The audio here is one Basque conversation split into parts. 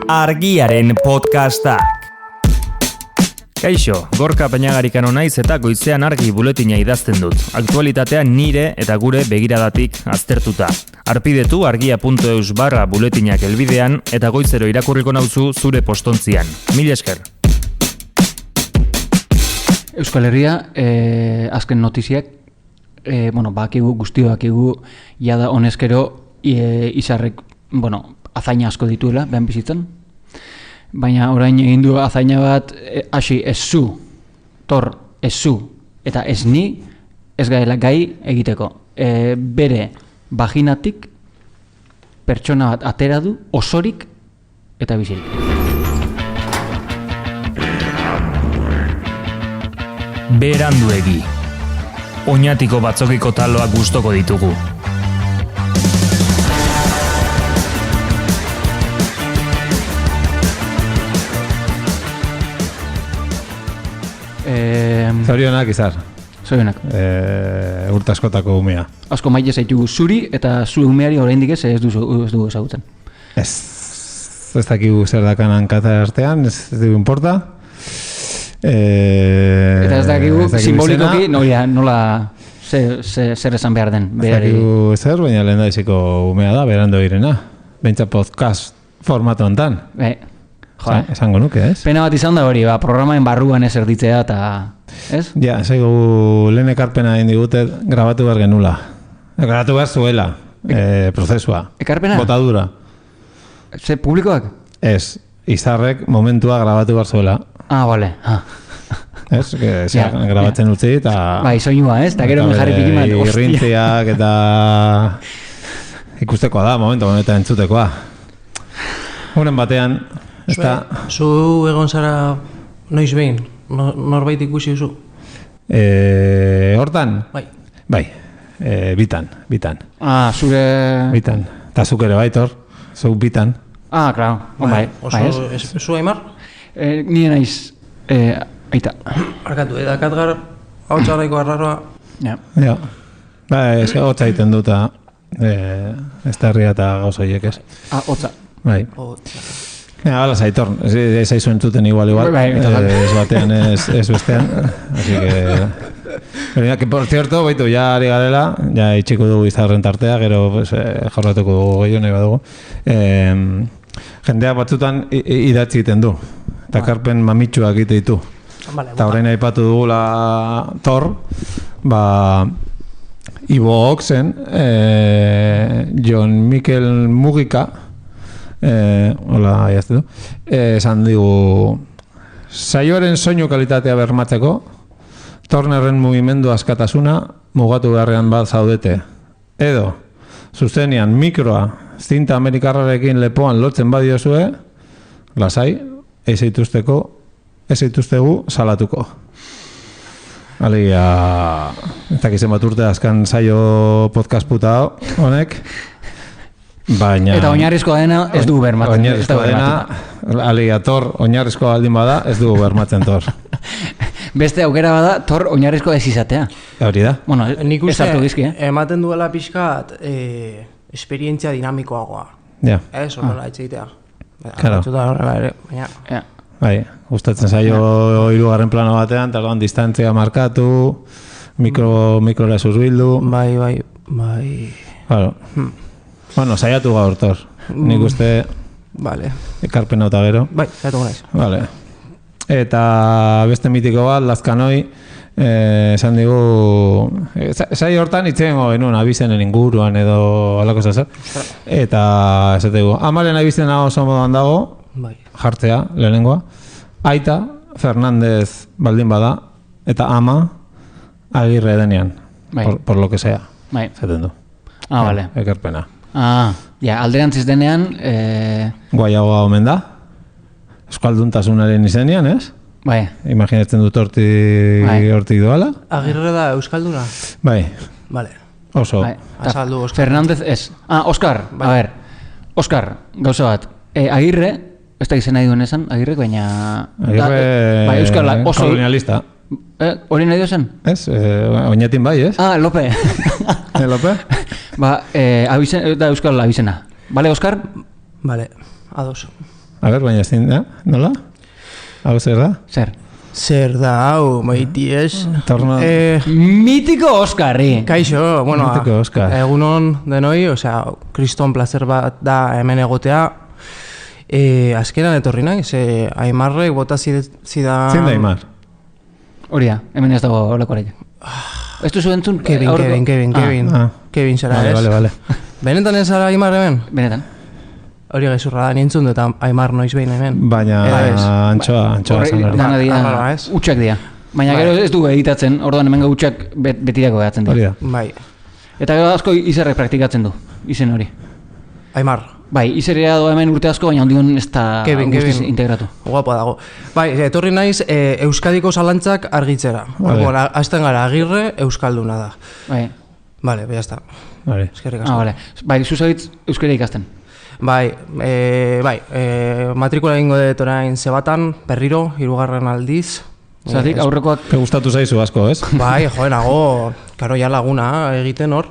Argiaren podcastak. Kaixo, Gorka Peñagarikano naiz eta goizean argi buletina idazten dut. Aktualitatea nire eta gure begiradatik aztertuta. Arpidetu argia.eus/buletinak helbidean eta goizero irakurriko nauzu zure postontzian. Mil esker. Euskal Herria, azken notiziak, bakigu, guztio bakigu, jada honezkero izarrek, azaina asko dituela, behan bizitzen. Baina orain egin du azaina bat, hasi ez zu, tor, ez zu, eta ez ni, ez gaela gai egiteko. Bere vaginatik pertsona bat atera du, osorik eta bizirik. Beranduegi. Oñatiko batzokiko taloak gustoko ditugu. Zorionak izar. Zorionak. Urte askotako umea. Asko maite zaitugu zuri eta zu umeari oraindik ez dugu ezagutzen. Ez dakigu zer dakanan kata artean, ez dugu importa. Eta ez dakigu simbolikoki nola zer esan behar den. Ez dakigu zer, baina lehen daiziko umea da, berando irena. Bentsa podcast formatu hontan. Esango nuke, ez? Pena bat izan da hori, programaen barruan ez erditzea eta... Ez? Ja, zaigu lehen ekarpena indigute grabatu behar genula. Grabatu behar zuela, prozesua. Ekarpena? Botadura. Ze publikoak? Ez, izarrek momentua grabatu behar zuela. Ah, bale. Ez, grabatzen utzi eta... Bai, soinua, ez? Eta gero mejarri pikimat. Irrintziak eta... Ikustekoa da, momentu honetan entzutekoa. Unen batean... Zu egon zara noiz behin, norbait ikusi duzu? Hortan? Bai, bitan. Ah, zure... Bitan, eta zuk ere baitor, zuk bitan. Ah, klaro, bai. Oso, zu Aimar? Nire naiz, aita. Arkatu, edakatgar hau txarraiko arraroa. Ja. Bai, ez hotza egiten duta, ez da herria eta gauzoiek ez. Ah, hotza. Bai. Hala zaitor, ez aizu entzuten igual, ez batean ez bestean, así que... Por cierto, baitu, ja ari garela, ja itxiko dugu izarren tartea, gero jorratuko dugu gehiago nahi badugu. Jendea batzutan idatzi egiten du, eta karpen mamitxuak egite ditu. Eta horrein aipatu dugula Thor, Ivo Oxen, Jon Mikel Mugika, hola, jazte du. Esan digu, saioaren soinu kalitatea bermatzeko, Turnerren mugimendu askatasuna mugatu beharrean bat zaudete. Edo, zuzenean mikroa zinta amerikarrarekin lepoan lotzen badiozue, lasai, ez eituztegu salatuko. Alegia, ez dakizen bat urte azkan saio podcast puta honek, baina... Eta oinarrizkoa dena ez dugu bermatzen. Oinarrizkoa dena, aligator, oinarrizkoa baldin bada, ez dugu bermatzen Thor. Beste aukera bada, Thor oinarrizkoa ez izatea. Hori da. Nik uste, ematen duela pixkat esperientzia dinamikoagoa. Ja. Ez, horrela etxeitea. Claro. Bai, gustatzen zaio hirugarren plano batean, tardoan distantzia markatu, mikrora zurbildu. Bai. Claro. Bueno, saiatu gaur, Thor. Nik uste... Vale. Ekarpen eta gero. Bai, saiatuko naiz. Vale. Eta beste mitiko bat, Lazkanoi, esan digu... Zai hortan itzen genuen abizenen inguruan edo alako zazer. Eta esate dugu, amaren abizena oso moduan dago, jartzea, lehenengoa. Aita, Fernandez baldin bada, eta ama, Agirre denean, por lo que sea. Zaten du. Ah, vale. Ekarpena. Alderantziz denean... Guaiagoa omen da. Euskalduntasunaren izenean, ez? Bai. Imaginatzen dut hortik doala. Agirre da Euskalduna? Bai. Vale. Oso. Azaldu, Oskar. Fernandez ez. Oskar. A ver. Oskar, gauza bat. Agirre, ez da izena duen esan, Agirrek, baina... Agirre kolonialista. Hori nahi duzen? Ez, oinatin bai, ez? Lope. Lope? Da Euskal abizena. Bale, Oskar? Bale, ados. A ber, baina ezin da, nola? Hau zer da? Zer? Zer da, hau, maiti ez? Torno... Mitiko Oskarri! Kaixo, bueno, Mitiko Oskar. egunon denoi, osea, kriston placer bat da hemen egotea. Azkenan etorri nahi, ze Aimarrek bota zidan... Zin da Aimar? Hori da, hemen ez dago olekorik. Ez duzu entzun? Kevin zara ez? Vale. Benetan ez zara Aimar hemen? Benetan. Hori gezurra da, nintzun dut Aimar noiz behin hemen. Baina antxoa zan hori. Dana dira, ez? utxak dira. Baina gero ez du editatzen, orduan hemen utxak betirako gehatzen Hori dira. da. Bai, Eta gero asko izerrek praktikatzen du, izen hori. Aimar. Bai, izerrea doa hemen urte asko, baina ondion ez da Kevin. integratu. Guapa dago. Bai, etorri naiz Euskadiko zalantzak argitzera. Vale. Bueno, hasten gara, Agirre Euskalduna da. Bai, Vale, ya está. Hori. Eskerrik asko. bale. Bai, zuzagitz euskara ikasten. Bai, matrikula egingo dut orain Zebatan, berriro, 3. aldiz. Zeratik, aurrekoak Te gustatu zaizu asko, ez? Bai, joe, nago, karo ja laguna egiten hor,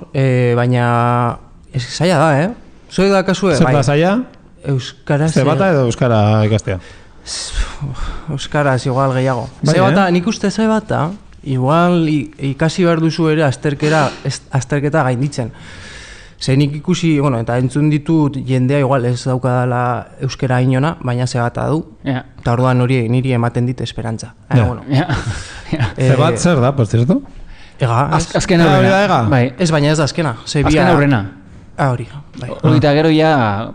baina zaila da, Zoi da kasue? Zer da zaila? Euskaraz... Zebata edo euskara ikastea? Euskaraz igual gehiago. Bai, Zebata, nik uste Zebata, igual ikasi behar duzu ere azterketa gainditzen. Ze nik ikusi, bueno, eta entzun ditut jendea igual ez daukadala euskera inona, baina Zebata du. Ja. Eta orduan hori niri ematen dit esperantza. Ja. Bueno, Ja. Zebat zer da, por cierto? ega, ez? Azken Hori da aurrena. ega? Bai, Ez, baina ez da azkena. azken aurrena. Hori, bai. Hori eta gero ja...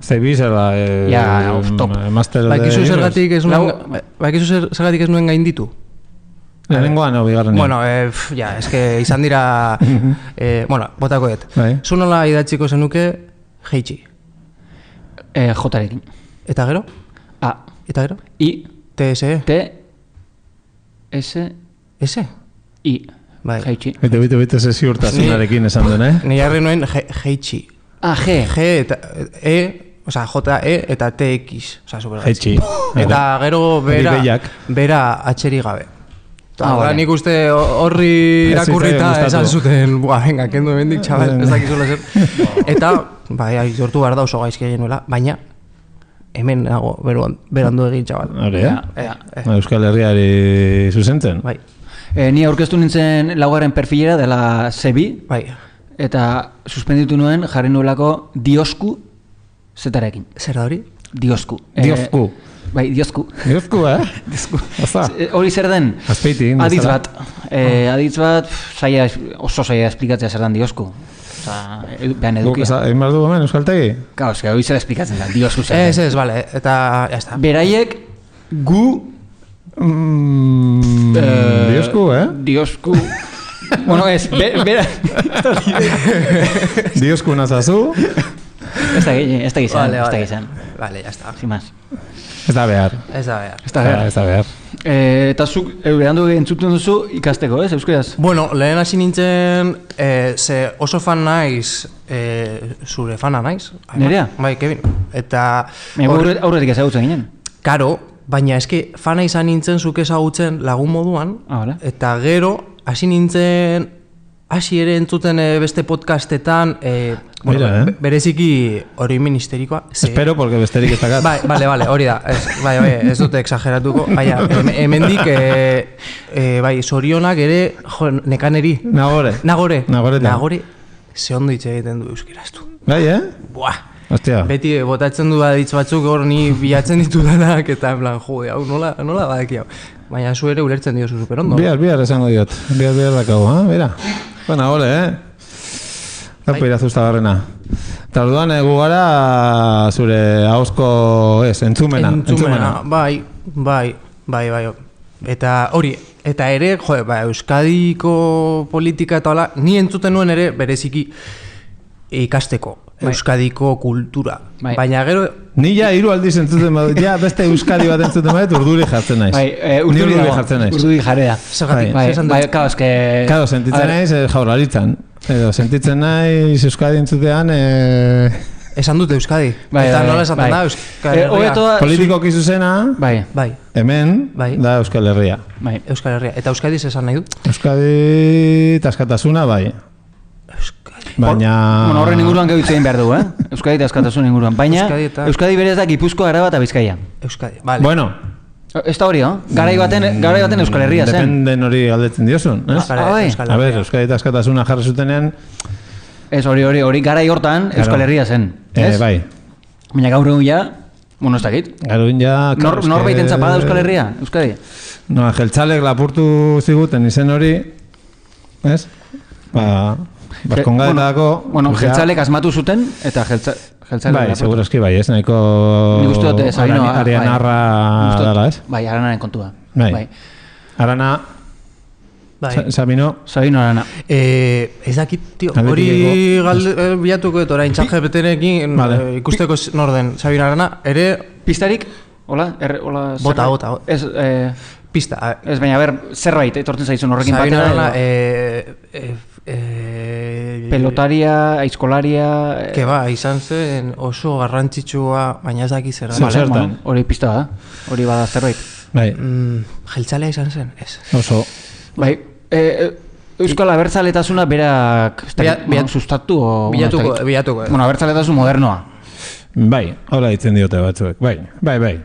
Zebi zer da? Ja, off top. Master de... Bakizu zergatik ez nuen, Lau- bakizu zergatik ez nuen gainditu? Lehenengoan o bigarrenean? Bueno, eske izan dira, bueno, botako dut. Bai. Zu nola idatziko zenuke jeitsi. Jotarekin. Eta gero? A, Eta gero? I, TSE? T, S, S? I. Bai. Jaitsi. Bite ze ziurtasunarekin esan duen, Ni jarri nuen jeitsi. A, G. G eta osea, J-E eta TX. Osea, super Jaitsi. Eta gero Hori behiak. bera atxeri gabe. Vale. Nik uste horri Ez irakurrita zitzaidan esan gustatu. zuten, venga, kendu hemendik, txabal, ez dakizula zer. Eta, bai, aitortu behar da oso gaizki genuela, baina hemen nago berandu egin, txabal. Hori, Ja. Euskal Herriari zuzentzen? Bai, Ni aurkeztu nintzen laugarren perfilera dela Zebi, bai. eta suspenditu nuen jarri nuelako Diosku zetarekin. Zer da hori? Diosku. Diosku. Bai, Diosku. Diosku, Diosku. Oza. Hori zer den? Azpeiti, Aditz bezala. bat. Aditz bat, oso zaila esplikatzea zer den Diosku. Osa, behan Guk edukia. egin behar du hemen Euskaltegi? Gau, eske hori zer esplikatzen da, Diosku zer den. Ez, bale, eta, ya está. Beraiek gu... Diosku, Diosku... Bueno, ez, bera... Diosku nazazu? Ez da gizan, Vale, ez da vale. gizan. Vale, ya está. Sin más. Ez da behar. Ez da behar. Ez da behar. Ez da behar. Eta zuk, berandu entzuten duzu ikasteko, ez, euskaraz? Bueno, lehen hasi nintzen, ze oso fan naiz, zure fana naiz. Nerea? Bai, Kevin. Eta... Aurretik ezagutzen ginen. Karo, baina eske fana izan nintzen zuk ezagutzen lagun moduan, Ah, bale. eta gero hasi nintzen, hasi ere entzuten beste podcastetan, Mira, bereziki hori ministerikoa. Espero, porque besterik ez dakat. Bai, bale, hori da. Bai, ez dute exageratuko. Baina, hemendik, bai, zorionak ere, jo, nekaneri. Nagore. Nagore, ze ondo hitz egiten du euskaraz du. Bai, Buah! Ostia. Beti botatzen du aditz batzuk hor ni bilatzen ditudanak eta en plan, jode, hau nola badaki hau. Baina zu ere ulertzen diozu super ondo. Bihar esango diot. Bihar dakago, Bera. Bona, ole, Gaupa irazuzta barrena. Eta orduan gu gara zure ahozko entzumena. Bai. Eta hori, eta ere, jode, Euskadiko politika eta hola, ni entzuten nuen ere bereziki ikasteko. Euskadiko kultura. Bai. Baina gero... Ni ja 3 aldiz entzuten badut, ja beste Euskadi bat entzuten badut, urduri jartzen naiz. Bai, Ni urduri jartzen naiz. Urduri jarrea. Zergatik, Bai, zer esan bai, dut? kao, eske... Claro, sentitzen naiz Jaurlaritzan. Edo, sentitzen naiz Euskadi entzutean... Esan dute Euskadi. Bai, Eta bai, nola esaten bai. da Euskal Herria. Hobeto da... Politikoki zuzena, Bai, Bai, hemen, Bai. da Euskal Herria. bai. Euskal Herria. Eta Euskadi esan nahi du? Euskadi taskatasuna, bai. Euskadi. Baina... Bueno, horren inguruan gehiago egin behar du, Euskadi eta askatasun inguruan. Baina, Euskadi berez da Gipuzkoa, Araba eta Bizkaia. Euskadi, vale. Bueno, Ez da hori, Garai baten Euskal Herria zen. dependen hori galdetzen diozun, ez? bai. A ber, Euskadi eta askatasuna jarri zutenean... Ez hori garai hortan Euskal Herria zen, ez? Bai. Baina gaur egun ja, bueno, ez dakit. Garuin ja... Norbait entzapa da Euskal Herria, Euskadi? No, jeltzalek lapurtu ziguten izen hori, ez? Baskongadetako... Bueno, jeltzalek asmatu zuten, eta jeltzalek... Bai, segurazki bai, ez? Nahiko... Nik uste dut, Arianarra dala, ez? Bai, Aranaren kontua. Bai. Arana... Sabino... Sabino Arana. Ez dakit, tio, hori bilatuko dut orain ChatGPTrekin ikusteko norden Sabino Arana, ere... Pistarik? Hola? Bota. Ez, pista. Ez, baina, zerbait, etortzen zaizun horrekin Sabino batera. Arana, pelotaria, aizkolaria... Que ba, izan zen oso garrantzitsua, baina ez daki zer. Zertan? Hori pista da, hori bada zerbait. Bai. Jeltzalea izan zen, ez. Oso. Bai, Euskal Abertzaletasuna berak sustatu o... Bilatuko. Bueno, abertzaletasun modernoa. Bai, hola ditzen diote batzuek. Bai.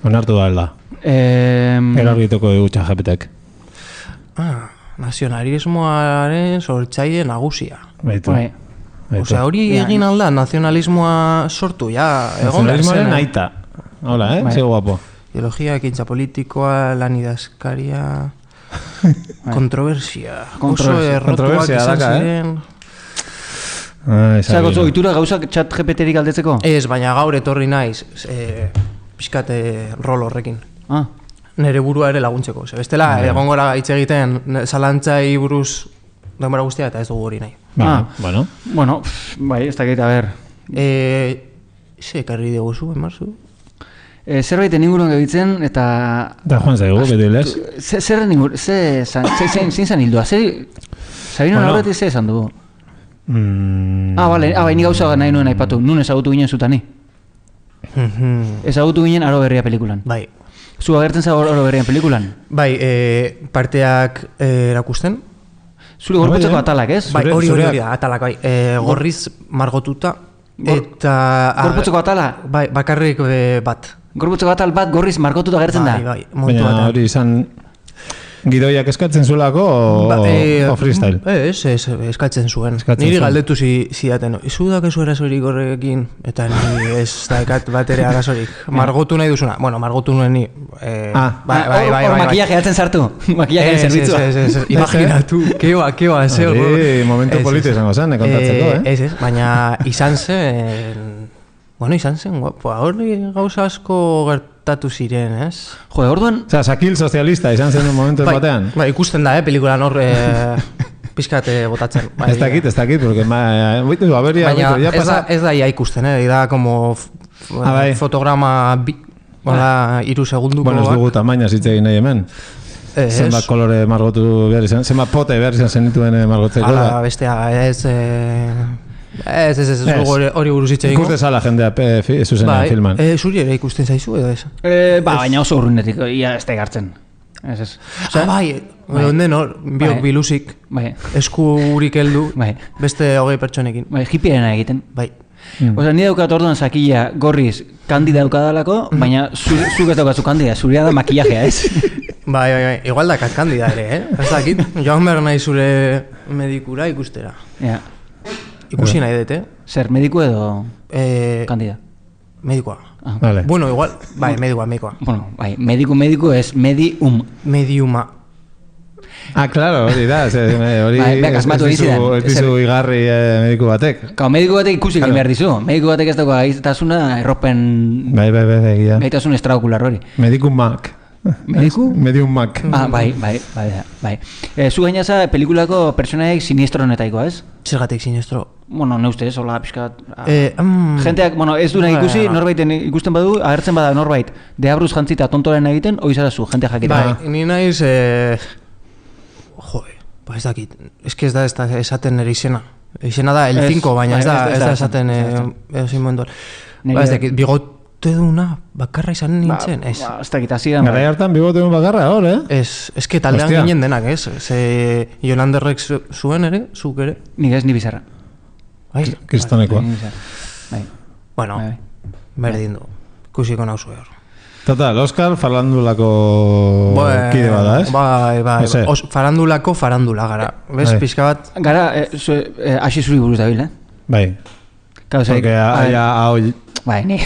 Onartu da alda. Erargituko dugu ChatGPTek. Nazionalismoaren sortzaile nagusia. Baitu. Osea, hori egin alda, nazionalismoa sortu, ja, egon behar zen. Nazionalismoaren aita. Hola, ze guapo. Ideologia, ekintza politikoa, lan idazkaria... Kontroversia. Oso errotuak izan ziren. Zagotzo, ohitura gauzak ChatGPTrik galdetzeko? Ez, baina gaur etorri naiz, pixkate rol horrekin. Nere burua ere laguntzeko. Bestela, egongora hitz egiten zalantzai buruz denbora guztia eta ez dugu hori nahi. Bueno, bai, ez dakit, a ber. Ze ekarri dugu zu, emarzu? Zerbait inguruan gehitzen eta... Da joan zaigu, beti lez? Zerren inguruan, zein zan hildua? Sabino horretik ze esan dugu? Bale, nik gauza nahi nuen aipatu, nun ezagutu ginen zutani? Ezagutu ginen Aro Berria pelikulan. Bai. Zu agertzen za Aro Berrian pelikulan? Bai, parteak erakusten. Zure gorputzeko atalak, ez? Bai, hori da, atalak, bai. Gorriz margotuta. Eta... Gorputzeko atala? Bai, bakarrik bat. Gorputzeko atal bat gorriz margotuta agertzen da? Bai, baina hori izan... Gidoiak eskatzen zuelako o freestyle? Ez, eskatzen zuen. Niri galdetu zidaten, izu dakezu erasorik horrekin, eta ni ez daikat bat ere arazorik. Margotu nahi duzuna. Bueno, margotu nuen ni. Hor makillaje atzen sartu. Makillaje zerbitzua. Ez, imaginatu. Keba, ze hor. Momentu politi esango zen, kontatzeko, Ez, baina izan zen... Bueno, izan zen, hori gauza asko gertatu ziren, ez? Jo, orduan... Osa, sakil sozialista izan zen un momentu batean. Ikusten da, pelikulan hor pizkate botatzen. Ez dakit, porque baina ez da ia ikusten, da como fotograma iru segunduko. Bueno, ez dugu tamaina zitze nahi hemen. Zenbat kolore margotu behar izan, zenbat pote behar izan zenituen margotzeko. Ala, bestea, ez... Ez, hori buruz hitz egingo. Ikuste zala jendea zuzenean filman. Zuri ere ikusten zaizu edo ez? Baina oso urrunetik, ia ez da egartzen. Bai, onden hor, biok biluzik, eskurik heldu, beste 20 pertsonekin. Bai, hippierena egiten. Bai. Osa, nire daukat orduan sakila gorriz kandida daukadalako, baina zuk ez daukatzu kandida, zurea da makillajea, ez? Bai, igual dakat kandida ere, Ez dakit, joan behar nahi zure medikura ikustera. Ikusi nahi dut, Zer, mediku edo kandida? Medikoa. Vale. Bueno, igual, bai, medikoa. Bueno, bai, mediku ez medium. Mediuma. Claro, hori da, hori ez dizu igarri mediku batek. Mediku batek ikusi egin behar dizu. Mediku batek ez dago gaitasuna erropen... Bai, gaitasun extraokular hori. Medikumak. Mediku? Mediumak. Bai. Zu gainaza pelikulako personaik siniestronetaikoa, ez? Zergatik siniestro? Bueno, ne ustez, hola, pixkat... Jenteak, ez du nahi ikusi, norbaiten ikusten badu, agertzen bada norbait, deabruz jantzita tontoren egiten, oizara zu, jenteak jakita. Bai, ni naiz... ez dakit, ez da esaten nire izena. Izena da el 5, baina ez da esaten ezin momentuan. Ez dakit, bigote duna bakarra izan nintzen, ez. Ez dakit, azidan. Garai hartan bigote duna bakarra, hor, Ez que taldean ginen denak, ez. Ze Jolanderrek zuen ere, zuk ere. Nik ez, ni bizarra. kristonekoa. Bai. Bueno, Bai. berdin du. Ikusiko nauzu hor. Total, Oskar farandulako kide bada, ez? Bai. Ese. Farandulako farandula gara. Bez, Bai. pixka bat. Gara, hasi zuri buruz dabil, Bai. Gauza, Porque hau... bai, ni.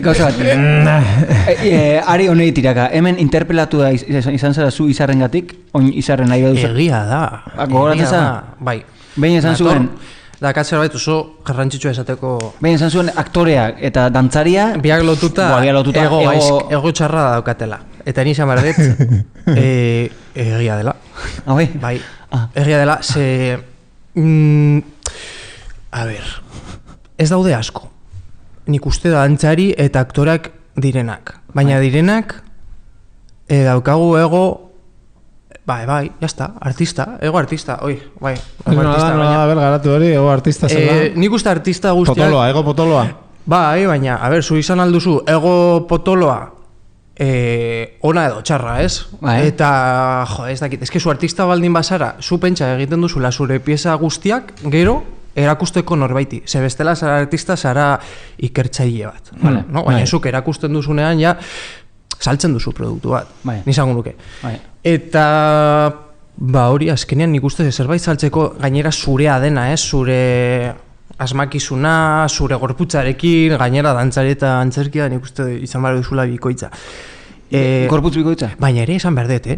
Gauza bat. Ari honei tiraka. Hemen interpelatu da izan zara zu izarrengatik, oin izarren nahi duzu. Egia da. Gogoratzen za? Bai. Behin esan zuen, Dakat zerbait oso garrantzitsua esateko. behin esan zuen aktoreak eta dantzaria, Biak lotuta, ego txarra daukatela. Eta ni izan behar dut, egia dela. bai? Bai, egia dela, ze... a ber, ez daude asko. Nik uste da dantzari eta aktorak direnak. Baina direnak, daukagu ego... Bai, jazta, artista, ego artista, oi, bai. Nola, garatu hori, ego artista zela. Nik uste artista guztiak... Potoloa, ego potoloa. Bai, baina, a ber, zu izan alduzu, ego potoloa ona edo txarra, ez? Bai. Eta, jo, ez dakit, eske zu artista baldin bazara, zu pentsa egiten duzula zure pieza guztiak, gero, erakusteko norbaiti. Ze bestela zara artista, zara ikertzaile bat. Vale. No? Baina zuk erakusten duzunean, ja, saltzen duzu produktu bat. Bai. Nizango nuke. Bai. Eta hori azkenean nik uste zerbait saltzeko gainera zurea dena, zure asmakizuna, zure gorputzarekin, gainera dantzari eta antzerkia nik uste izan behar duzula bikoitza. Gorputz bikoitza? Baina ere esan behar dut,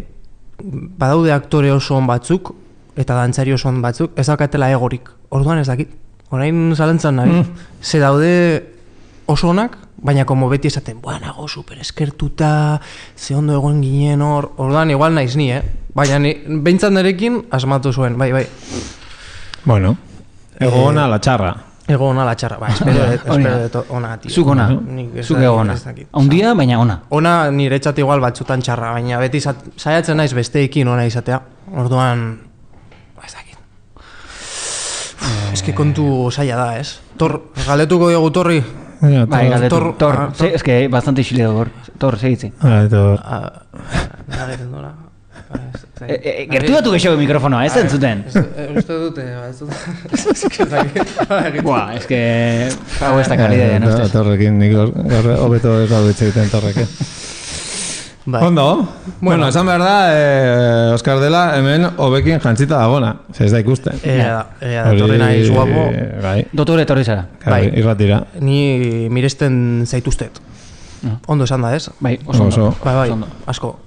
badaude aktore oso on batzuk eta dantzari oso on batzuk, ez daukatela egorik. Orduan ez dakit. Orain zalantzan nahi. Ze daude oso onak, baina como beti esaten, nago super eskertuta, ze ondo egon ginen hor, orduan igual naiz ni, Baina behintzat nerekin asmatu zuen, bai. Bueno, ego ona la txarra. Ego ona la txarra, espero dut ona, tio. Zuk ona, zuk ego ona. Haundia, baina ona. Ona nire txat igual batzutan txarra, baina beti saiatzen naiz besteekin ona izatea, orduan, ez dakit. Eske kontu zaila da, ez? Galdetuko diogu Torri? Bai, galdetu. Tor, es que bastante xile dugor. Tor, segitzi. Gertu datu gexo mikrofonoa, ez entzuten? Uste dute, ez dute. Buah, es que... Hau ez da kalidea, no ustez. Torrekin, nik hobeto ez dago itxegiten torreke. Ondo? Bueno, esan behar da, Oskar dela hemen hobekin jantzita dagona. Ez da ikusten. Torri nahi guapo. Dotore etorri zara. Bai, irratira. Ni miresten zaituztet. Ondo esan da, ez? Bai, oso ondo. Bai, asko.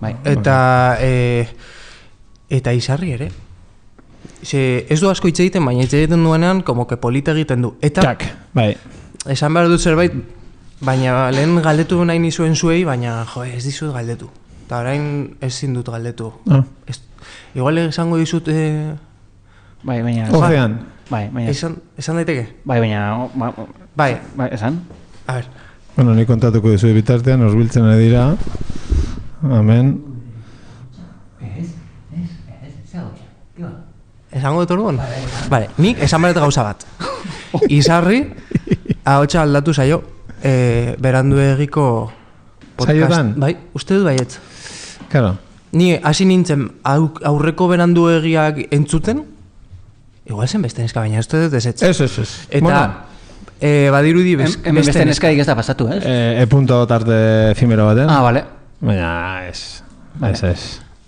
Eta izarri ere. Ez du asko hitz egiten, baina hitz egiten duenean, como que polita egiten du. Eta, bai. Esan behar dut zerbait, baina lehen galdetu nahi nizuen zuei, baina ez dizut galdetu. Eta orain ezin dut galdetu. Igual esango dizut... Bai, baina... Ozean. Bai, baina... Esan daiteke? Bai, baina... Bai. Esan? A ver. Bueno, ni kontatuko dizu bitartean, osbiltzen ari dira. Amen. Esango dut orduan? Vale, nik esan behar gauza bat. Izarri, ahotsa aldatu zaio, berandu egiko podcast. Saiotan? Bai, uste dut baietz. Claro. Ni hasi nintzen aurreko berandu egiak entzuten, igual zen beste neska, baina uste dut ezetz. Ez. Eta, badirudi beste neskarik ez da pasatu, ez? E-punto tarte efimero baten. Vale. Baina, ez.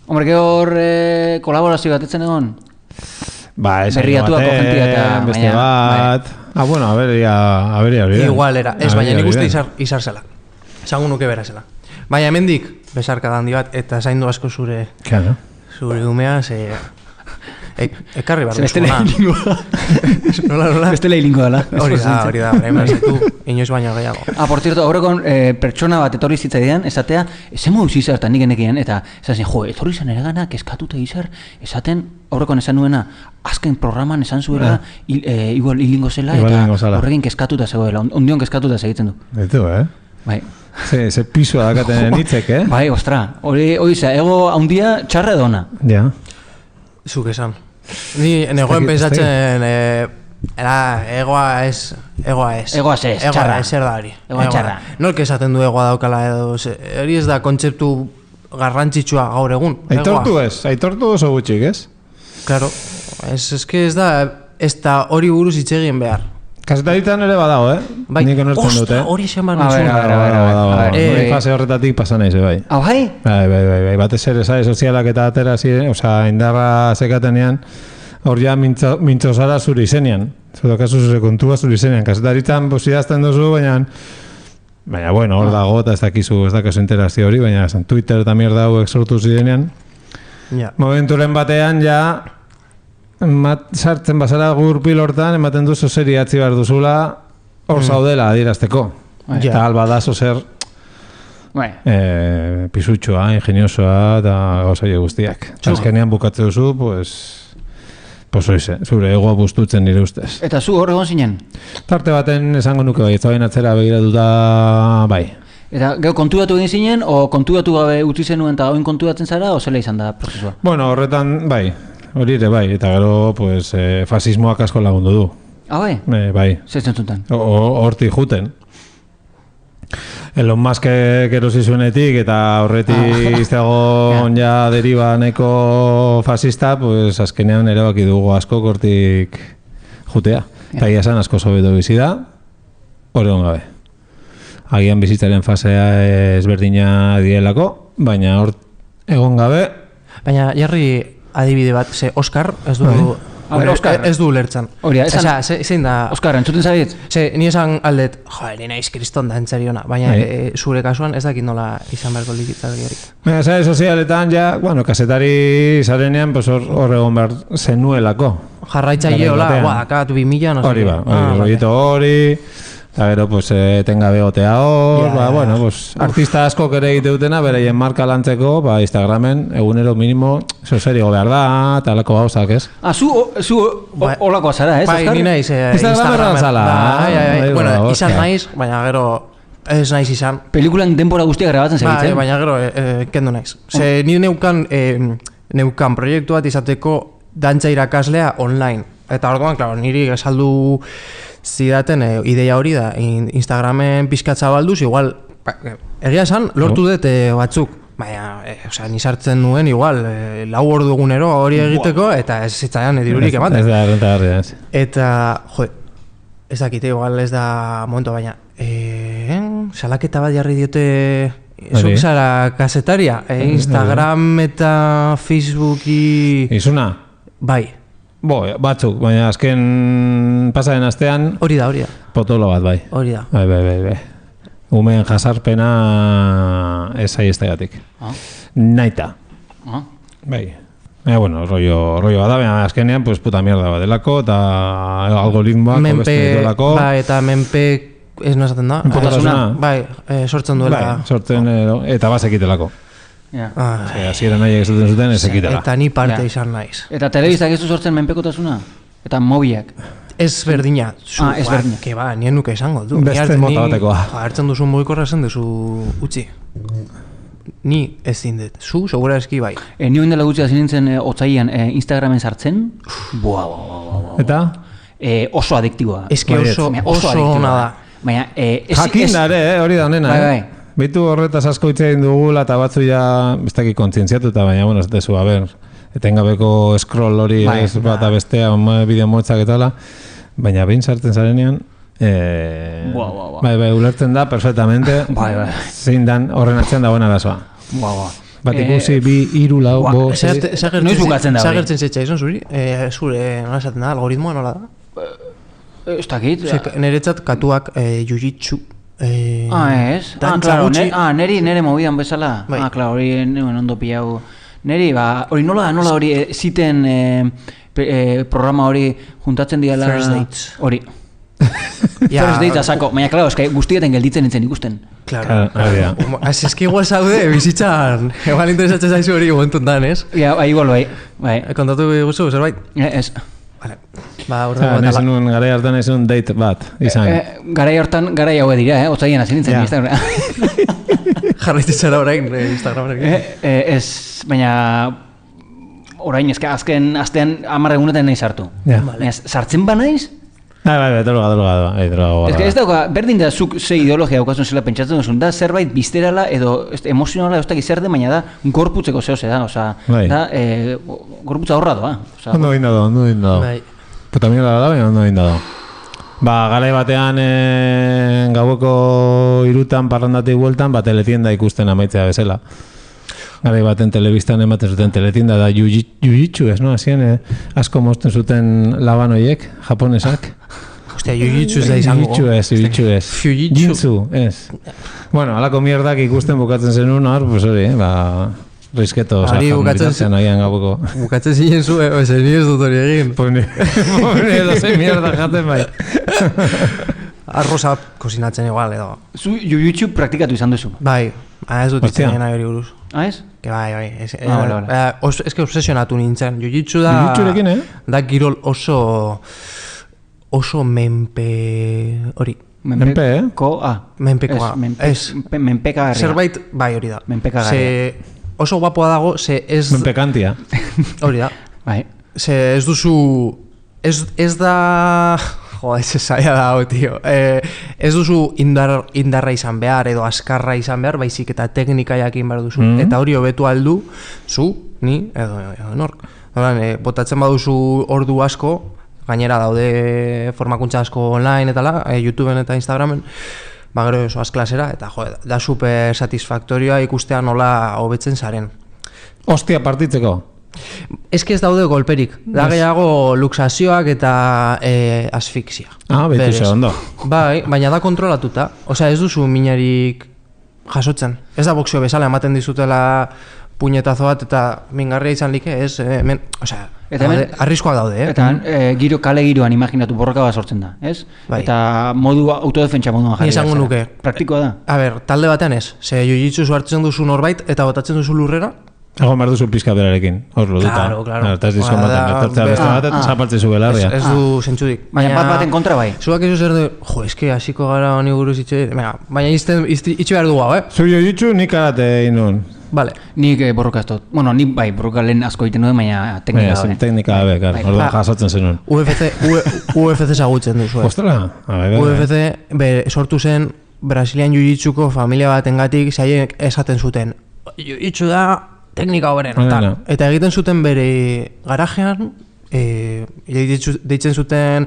Hombre, que hor kolaborazio batetzen egon? Ba, ez berriatuako jentia eta... Beste bat... bueno, aberia. Igual era, ez baina nik uste izar zela. Esango nuke bera zela. Baina hemendik besarka handi bat, eta zaindu asko zure... Claro. Zure umea, ze... Ekarri barru Beste lehilingoa. Nola? Beste lehilingoa dela. Hori da, hemen zaitu, inoiz baino gehiago. Por cierto, aurrekon pertsona bat etorri zitzaidean, esatea, zen moduz izar eta nik enekien, eta esaten, etorri izan eragana, keskatuta izar, esaten, aurrekon esan nuena, azken programan esan zuela, igual hilingo zela, eta horrekin keskatuta zegoela, ondion keskatuta segitzen du. Ditu, Bai. Ze pisua dakaten hitzek, Bai, ostra, hori ego haundia txarra edona. Ja. Zuk esan. Ni negoen pensatzen egoa ez. Txarra. Ez da hori. Egoa txarra. Nork esaten du egoa daukala edo, hori ez da kontzeptu garrantzitsua gaur egun. Aitortu oso gutxik, ez? Claro, ez da, ez da hori buruz hitz egin behar. Kasetaritan ere badago, Bai, Nik onertzen dut, ostra, hori esan behar A ver, nizun. Bai, fase horretatik pasa naiz, bai. Hau, bai? Bai, batez ere, sare sozialak eta atera ziren, osea, indarra zekatenean, hor ja mintzo zara zure izenean. Zure kasu zure kontua zure izenean. Kasetaritan idazten duzu, baina bueno, hor dago, eta ez dakazu interazio hori, baina Twitter eta mierda hauek sortu zirenean. Ja. Momenturen batean, ja, sartzen bazara gurpil hortan, ematen duzu zer idatzi behar duzula, hor zaudela adierazteko. Eta alba da zer pisutxoa, ingeniosoa, eta gauzaile guztiak. Azkenean bukatze duzu, pues oize, zure egoa bustutzen nire ustez. Eta zu hor egon zinen? Tarte baten esango nuke bai, ez da bain atzera begiratuta bai. Eta gero konturatu egin zinen, o konturatu gabe utzi zenuen eta oin konturatzen zara, o zela izan da prozesua? Bueno, horretan, bai, hori ere bai, eta gero, pues, fasismoak asko lagundu du. Ah, bai? Bai. Zer zentzuntan? Hortik juten. Elon Musk erosi zuenetik eta horretik izteagon ja deriba neko fascista, pues azkenean erabaki dugu asko hortik jutea. Eta ia esan asko sobeto bizi da, hori gabe. Agian bizitzaren fasea ezberdina dielako, baina hor egon gabe. Baina, jarri adibide bat, Oscar, ez du... Oscar. Ez du lertzan. Hori, esan... Zein da... Oscar, entzuten zabit? Ni esan aldet, ere naiz kriston da entzariona, baina zure kasuan ez dakit nola izan beharko likitzari hori. Baina, sare sozialetan ja, bueno, kasetari zarenean, pues hor egon behar zenuelako. Jarraitzaile hola, akatu 2000, no sé. Hori ba, hori, eta gero, pues, etengabe gotea hor, bueno, pues, artista asko ere egite dutena, beraien marka lantzeko, Instagramen, egunero minimo, serio behar da, eta alako gauzak, ez? Zu olakoa zara, ez, Oscar? Bai, ni naiz Instagramen zala. Bueno, izan naiz, baina gero ez naiz izan. Pelikulan denbora guztiak grabatzen segitzen? Baina gero kendu naiz. Ni neukan proiektu bat izateko dantza irakaslea online. Eta orduan, klaro, niri saldu zidaten ideia hori da, Instagramen pizkatza balduz, igual, egia esan, lortu dut batzuk, baina, ni sartzen nuen, igual, 4 ordu egunero hori egiteko, eta ez zitzaian dirurik ematen. Ez da, rentagarria, ez. Eta, ez dakite, igual ez da momentu, baina, salaketa bat jarri diote, zuk zara kasetaria, Instagram eta Facebooki... Izuna? Bai. Batzuk, baina azken pasaren astean... Hori da. Potolo bat, bai. Hori da. Bai. Umeen jasarpena ez aiestegatik. Naita. Bai. Bueno, rollo bada, baina azkenean, pues, puta mierda bat delako, eta algoritmoak hobesten ditolako. Bai, eta menpe, ez no esaten da? Menpekotasuna. Bai, sortzen duela. Bai, sortzen, eta bazekitelako. Hasieran nahi egizaten zuten ez ekitela. Eta ni parte izan naiz. Eta telebiztak ez du sortzen menpekotasuna? Eta mobiak? Ez berdina. Ez berdina. Que ba, nien nuke esango. Beste mota batekoa. Hartzen duzu mugikorra esan duzu utzi. Ni ez zindet. Zu, segura eski bai. Ni oindela gutxi hasi nintzen otsailean Instagramen sartzen. Eta? Oso adiktiboa. Eske oso ona da. Baina, jakin dare, hori da honena, Bai. Bitu horretaz asko hitz egin dugula eta batzu ja ez dakit kontzientziatuta, baina, bueno, ez dezu, etengabeko scroll hori ez bata bestea, bideo motzak eta baina behin sartzen zarenean, bai, ulertzen da, perfectamente, zein dan horren atzean dagoen arazoa. Bat ikusi, 2, 3, 4, 5... Noiz bukatzen da hori? Zagertzen zetxaizun zuri? Zure, nola esaten da, algoritmoa nola da? Ez dakit? Niretzat katuak jujitsu. Ez? Nere mobidan bezala? Klaro, hori ondo pilau. Neri, hori nola hori ziten programa hori juntatzen diala... First Dates. Hori. First Dates asako. Baina, klaro, guztietan gelditzen nintzen ikusten. Claro. Eski igual zaude, bizitzan. Igual interesatzen zaizu hori momentun dan, ez? Igual bai. Kontatu guzu, zerbait? Ez. Vale. Nezen nuen garai hartan ez un date bat, izan. Garai hartan, garai haue dira, otzaien hasi nintzen Instagram. Jarraitzen orain Instagramen. Ez, baina orain azken astean 10 egunetan nahi sartu. Sartzen ba naiz? Bai, droga. Ez dauka, berdin da zuk ze ideologia daukazun zela pentsatzen duzun, da zerbait bizterala edo emozionala ez dakiz zer den, baina da gorputzeko zehose da, da gorputza horra doa. Ondo egin da. Puta mierda da, baina ondo egin da. Ba, garai batean gaueko 3 parrandatik bueltan, teletienda ikusten amaitzea bezala. Garai baten telebistan ematen zuten teletienda da jiu-jitsu ez, no? Hasien asko mozten zuten labanoiek, japonesak. Hostia, jiu-jitsu ez da izango. Jiu-jitsu ez. Jitsu, ez. Bueno, alako mierdak ikusten bukatzen zenun, pues hori, risketo, bukatzen nahian gaueko. Bukatzen zinen zu, eze ni ez dut hori egin. Pone edo zein mierda jaten bai. Arroza kozinatzen igual, edo. Zu jiu-jitsu praktikatu izan duzu? Bai, ez dut itzen nahi hori buruz. Ez? Que bai. Ez que obsesionatu nintzen. Jiu-jitsu da... Jiu-jitsurekin, Da kirol oso menpe hori. Menpe, Menpekoa. Menpeka zerbait, bai hori da. Menpeka oso guapoa dago, ze ez... Menpekantia. Hori da. Bai. Ze ez duzu... Ez da... Jo, ez zaila dago, tio. Ez duzu indarra izan behar, edo askarra izan behar, baizik eta teknika jakin behar duzu. Eta hori hobetu aldu, zu, ni, edo nork. Botatzen baduzu ordu asko, gainera daude formakuntza asko online eta YouTubeen eta Instagramen, gero oso azklasera, eta da super satisfaktorioa ikustea nola hobetzen zaren. Ostia partitzeko? Ez que ez daude golperik, da gehiago luxazioak eta asfixia. Betu ze ondo. Bai, baina da kontrolatuta, osea ez duzu minarik jasotzen. Ez da boxeo bezala ematen dizutela puñetazo bat eta mingarria izan like, ez, osea, arriskoak daude, Eta kale giroan imaginatu borroka bat sortzen da, ez? Bai. Eta modu autodefentsa moduan jarri. Izango nuke. Praktikoa da? A ber, talde batean ez, ze jiu-jitsu hartzen duzu norbait eta botatzen duzu lurrera. Egon behar duzu pizka berarekin, hor lo duta. Claro. Eta ez dizko maten, beste bat, eta zapaltze zu belarria. Ez du zentzudik. Baina baten kontra bai. Zuak ez zer du, eske hasiko gara honi buruz itxe, baina itxe behar dugu hau, Zu jiu-jitsu nik karate egin nuen. Vale. Nik borroka ez dut. Bueno, nik bai, borroka lehen asko egiten duen, baina teknika gabe. Teknika gabe, kar. Orduan jasotzen zenuen. UFC zagutzen duzu. Ostara? UFC sortu zen Brasilian jiu-jitsuko familia batengatik zaiek esaten zuten. Jiu-jitsu da teknika hoberen. Eta egiten zuten bere garajean, deitzen zuten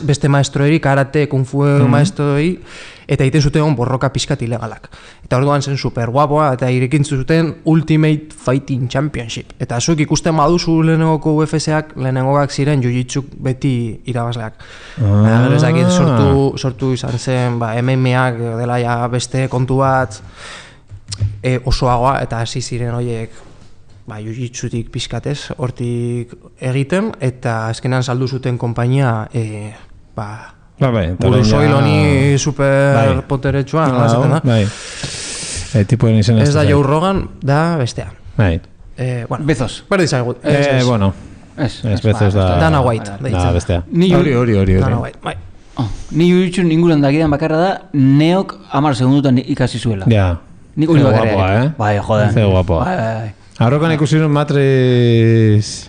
beste maestroeri, karate, kung fu maestroeri, eta egiten zuten borroka pixkat ilegalak. Eta orduan zen super guapoa, eta irekin zuten Ultimate Fighting Championship. Eta zuek ikusten baduzu lehenengoko UFC-ak, lehenengokak ziren jiu-jitsuk beti irabazleak. Gero ez dakit sortu izan zen, MMA-ak dela ja beste kontu bat osoagoa, eta hasi ziren horiek jiu-jitsutik pixkatez, hortik egiten, eta azkenan saldu zuten konpainia Burusoil honi super poteretsuan, tipuen izan ez da Joe Rogan, da bestea. Bezos. Berdi zaigut. Bueno, ez Bezos da... Dana White. Da, bestea. Hori. Dana White, bai. Ni jiu-jitsu ninguran dakidan bakarra da, neok 10 segundutan ikasi zuela. Ja. Nik uni bakarra. Guapoa, Bai, joder. Ze guapoa. Arrokan ikusi nuen Matrix...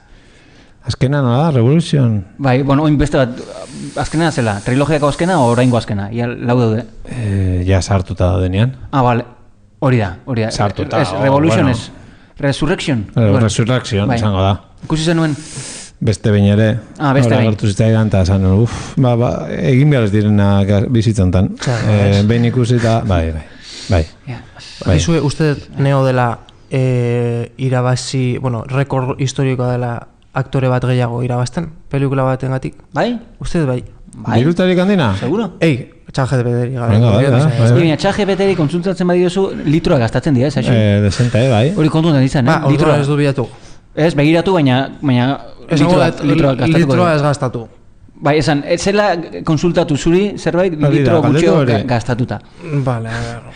Azkena, nola? Revolution? Bai, bueno, oin beste bat, azkena zela, trilogiako azkena o oraingo azkena, ia lau daude. Ja sartuta daudenean. Bale, hori da. Sartuta. Revolution ez, Resurrection. Resurrection, izango da. Ikusi zenuen? Beste behin ere. Beste behin. Hortu zitzaidan, eta esan, egin behar ez direnak bizitzontan. Behin ikusi eta, bai. Izue, uste neo dela irabazi, rekord historikoa dela aktore bat gehiago irabazten, pelikula baten gatik. Bai? Uste bai. Dirutarik handina? Seguro? ChatGPT-eri gabe. Baina ChatGPT-eri kontsultatzen badiozu, litroa gastatzen dira, ez? Desenta, bai. Hori kontuetan izan, litroa ez du bilatu. Ez, begiratu, baina litroa ez gastatu. Bai, esan, ez zela konsultatu zuri zerbait litro gutxeo gastatuta. Vale,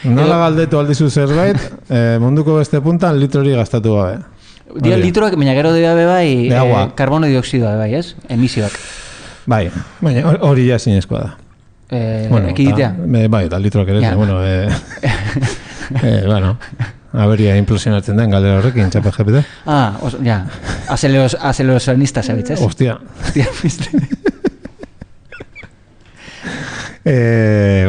nola galdetu aldizu zerbait, munduko beste puntan litrori gastatu gabe. Dia litroak, baina gero dira bai, karbono dioksidoa bai, ez? Emisioak. Bai, baina hori ja zinezkoa da. Ekiditea? Bai, eta litroak ere, bueno, aberia implosionatzen den galdera horrekin, ChatGPT. Ja, acelerosanista zabitz, ez? Hostia. Hostia, piste.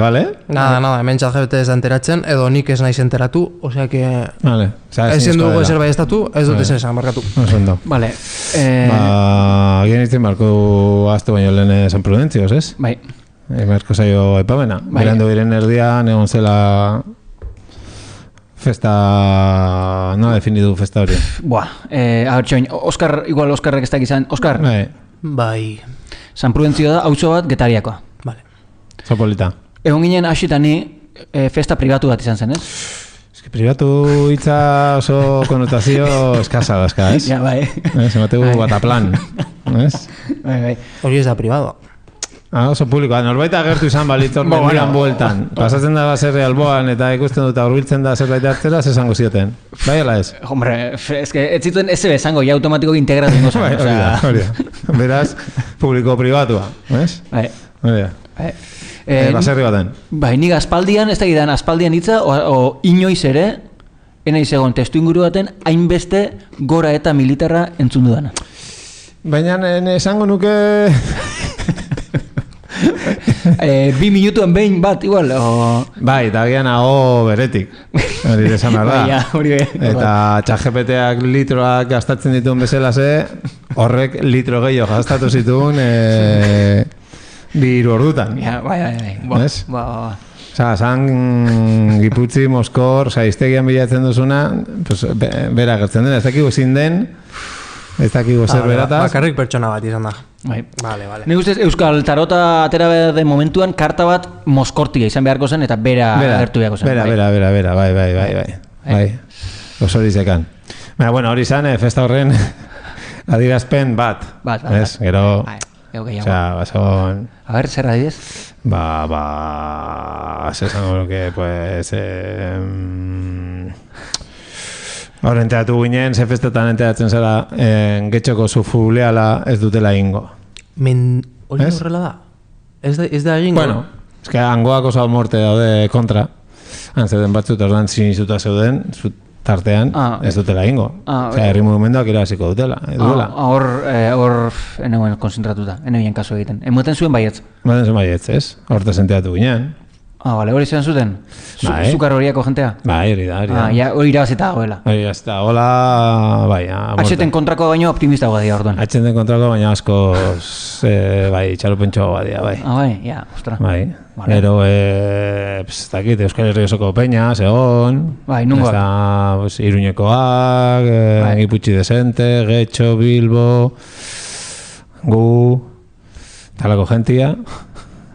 Vale, Nada, hemen ChatGPT ez da enteratzen, edo nik ez naiz enteratu, osea que... Vale. Ezin dugu ezer bai estatu, ez dut ezer esan markatu. Oso ondo. Vale. Agian izten barko azte baino lehen San Prudentzioz, ez? Bai. Marko zaio aipamena. Bai. Berandu biren erdian egon zela festa... Nola definidu festa hori? Buah, a ver, txoin, igual Oskarrek ez da izan. Oskar, Bai, San Prudentzio da, auzo bat Getariakoa. vale. Zopolita. Egon ginen hasitan ni festa pribatu bat izan zen, ez? Ez que pribatu hitza oso konotazio eskasa dazka, ez? Ja, bai. Emategu bataplan, ez? Bai. Hori ez da privado. Oso publikoa, norbait agertu izan balitor mendian bueltan. Pasatzen da baserri alboan eta ikusten dut aurbiltzen da zerbait hartzera, esango zioten. Bai, ala ez? Hombre, ez que ez zituen ez esango, ja automatiko integratu ingo zen. Hori da. Beraz, publiko-pribatua, ez? Bai. Hori da. Baserri baten. Bai, nik aspaldian, ez da gidan, aspaldian hitza, o inoiz ere, enaiz egon testu inguru baten, hainbeste gora eta militarra entzun dudana. Baina esango nuke... 2 minutuan behin bat, igual, o... Bai, eta gian hau beretik. Hori desan behar da. Bai, hori Eta ChatGPTak litroak gastatzen dituen bezala horrek litro gehiago gastatu zituen 2 ordutan. Ja, bai. Ez? Ba. Osa, san Giputzi, Moskor, iztegian bilatzen duzuna, pues, bera gertzen den, ez dakigu ezin den, ez dakigu zer berataz. Bakarrik pertsona bat izan da. Bai. Vale. Nik ustez Euskal Tarota atera den momentuan karta bat Moskortia izan beharko zen eta bera agertu beharko zen. Bera, bai. Osorizekan. Baina, bueno, hori izan, festa horren adierazpen bat. Ez, gero... Osea, bason... A ver, zer adibidez? Esango que, pues... Hora enteratu ginen, ze festetan enteratzen zara, getxoko zufuleala ez dutela ingo. Hori horrela da? Ez da egingo? Bueno, ez que hangoak oso morte daude kontra. Antzeden batzut, ordan sinizuta zeuden, tartean ez dutela ingo. Osea, herri monumentuak irabaziko dutela. Hor eneuen konzentratuta, eneuen kasu egiten. Emoten zuen baietz? Emoten zuen baietz, ez? Hortez enteratu ginen. Bale, hori izan zuten? Zukar horiako jentea? Bai, hori da. Hori irabazita dagoela. Hori irabazita dagoela, bai. Atxeten kontrako baino optimista badia orduan. Atxeten kontrako baino askoz, bai, txalopentxo badia, bai. Bai, ja, ostra. Bai, gero, dakit, Euskal Herri osoko peña, segon. Bai, nungoak. Eta, Iruñekoak, Giputxi Desente, Getxo, Bilbo, gu, talako gentia.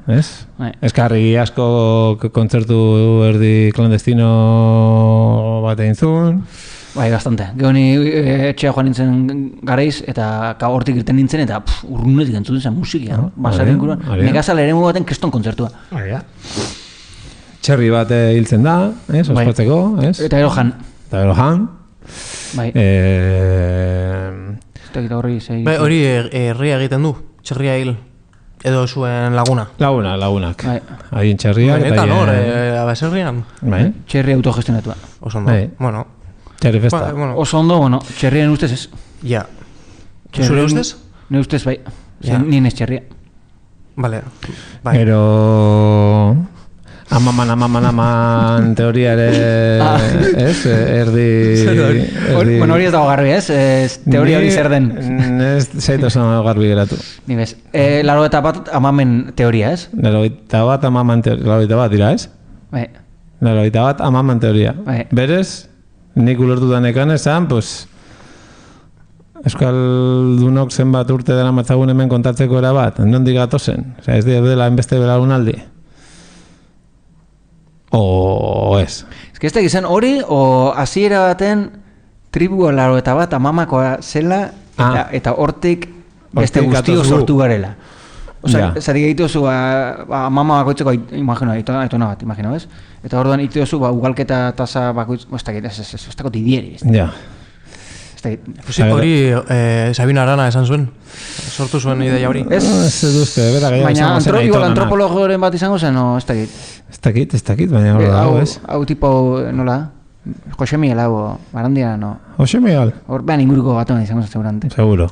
Ez? Eskarri asko kontzertu erdi klandestino bat egin zuen. Bai, bastante. Gehoni etxea joan nintzen garaiz eta hortik irten nintzen eta urrunetik entzuten zen musikia. Basaren guruan. Negazal ere baten keston kontzertua. Txerri bat hiltzen da, ospatzeko. Eta gero jan. Bai. Hori herria egiten du, txerria hil. Edo zuen laguna? Lagunak. Haien txerriak. Benetan hor, abaserrian? Txerri autogestionatua. Oso ondo, bueno. Txerri festa. Oso ondo, bueno, txerrien ustez ez. Ja. Zure ustez? Ne ustez bai. Nien ez txerria. Vale. Pero... Amaman teoria ere, ez? Bueno, hori ez dago garbi, ez? Teoria hori zer den. Ez zaitu oso garbi geratu. Ni bez. 81 amamen teoria, ez? 81 amaman teoria, 81 dira, ez? Bai. 81 amaman teoria. Berez, nik ulertutan ekan esan, pues... Euskaldunok zenbat urte dela matzagun hemen kontatzeko era bat, nondik gatozen? Osea, ez dela enbeste belagunaldi. O ez? Ez que ez da gizan hori, o hasiera baten tribu 81 amamakoa zela eta hortik beste guztio sortu garela. Osea, zari gaitu zu amama bakoitzeko imagino, aitona bat, imagino, ez? Eta orduan ito zu ugalketa tasa bakoitz, ez dako tidieri. Ja. Hori Sabina Arana esan zuen, sortu zuen ideia hori. Ez duzte, bera gehiago izango zen aitonanak. Baina antropologoren bat izango zen, o ez dakit? Ez dakit, baina hori dago, ez? Hau tipo, nola? Jose Miguel hau, Barandia, no? Jose Miguel? Hor behan inguruko bat izango zen, segurante. Seguro.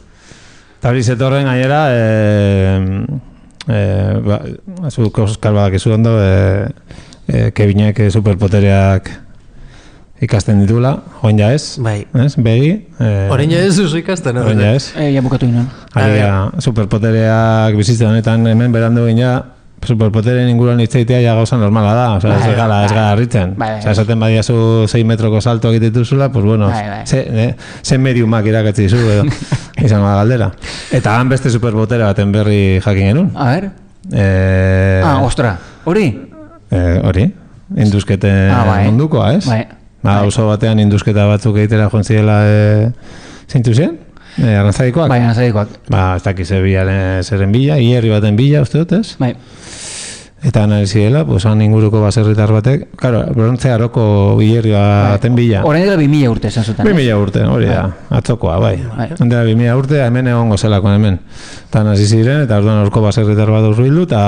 Eta hori zetorren gainera, zuko Oskar badak izu ondo, Kevinek superpotereak ikasten ditula, oin ja ez, Bai. ez? Begi. Orain ja ez duzu ikasten, Oin ja ez. Ja bukatu ginen. Alegia, superpotereak bizitza honetan, hemen berandu gina, superpotereen inguruan hitzaitea ja gauza normala da, osea, ez gara harritzen. Osea, esaten badiazu 6 metroko salto egitituzula, pues bueno, ze mediumak irakatzi zu edo, izango da galdera. Eta han beste superpotere baten berri jakin genuen. A ver. Ostra, hori? Hori, induzketen mundukoa, ez? Oso batean induzketa batzuk egitera joan zirela zeintu ziren? Arrantzadikoak? Bai, arrantzadikoak. Ez dakiz zeren bila, hierri baten bila, uste dut, ez? Bai. Eta analiziela, pues han inguruko baserritar batek, claro, brontze aroko hierri baten bila. Orain dela 2000 urte esan zuten. 2000 urte, hori da, atzokoa, bai. Dela 2000 urte, hemen egongo zelako hemen. Eta nazi ziren, eta orduan orko baserritar bat urbildu, eta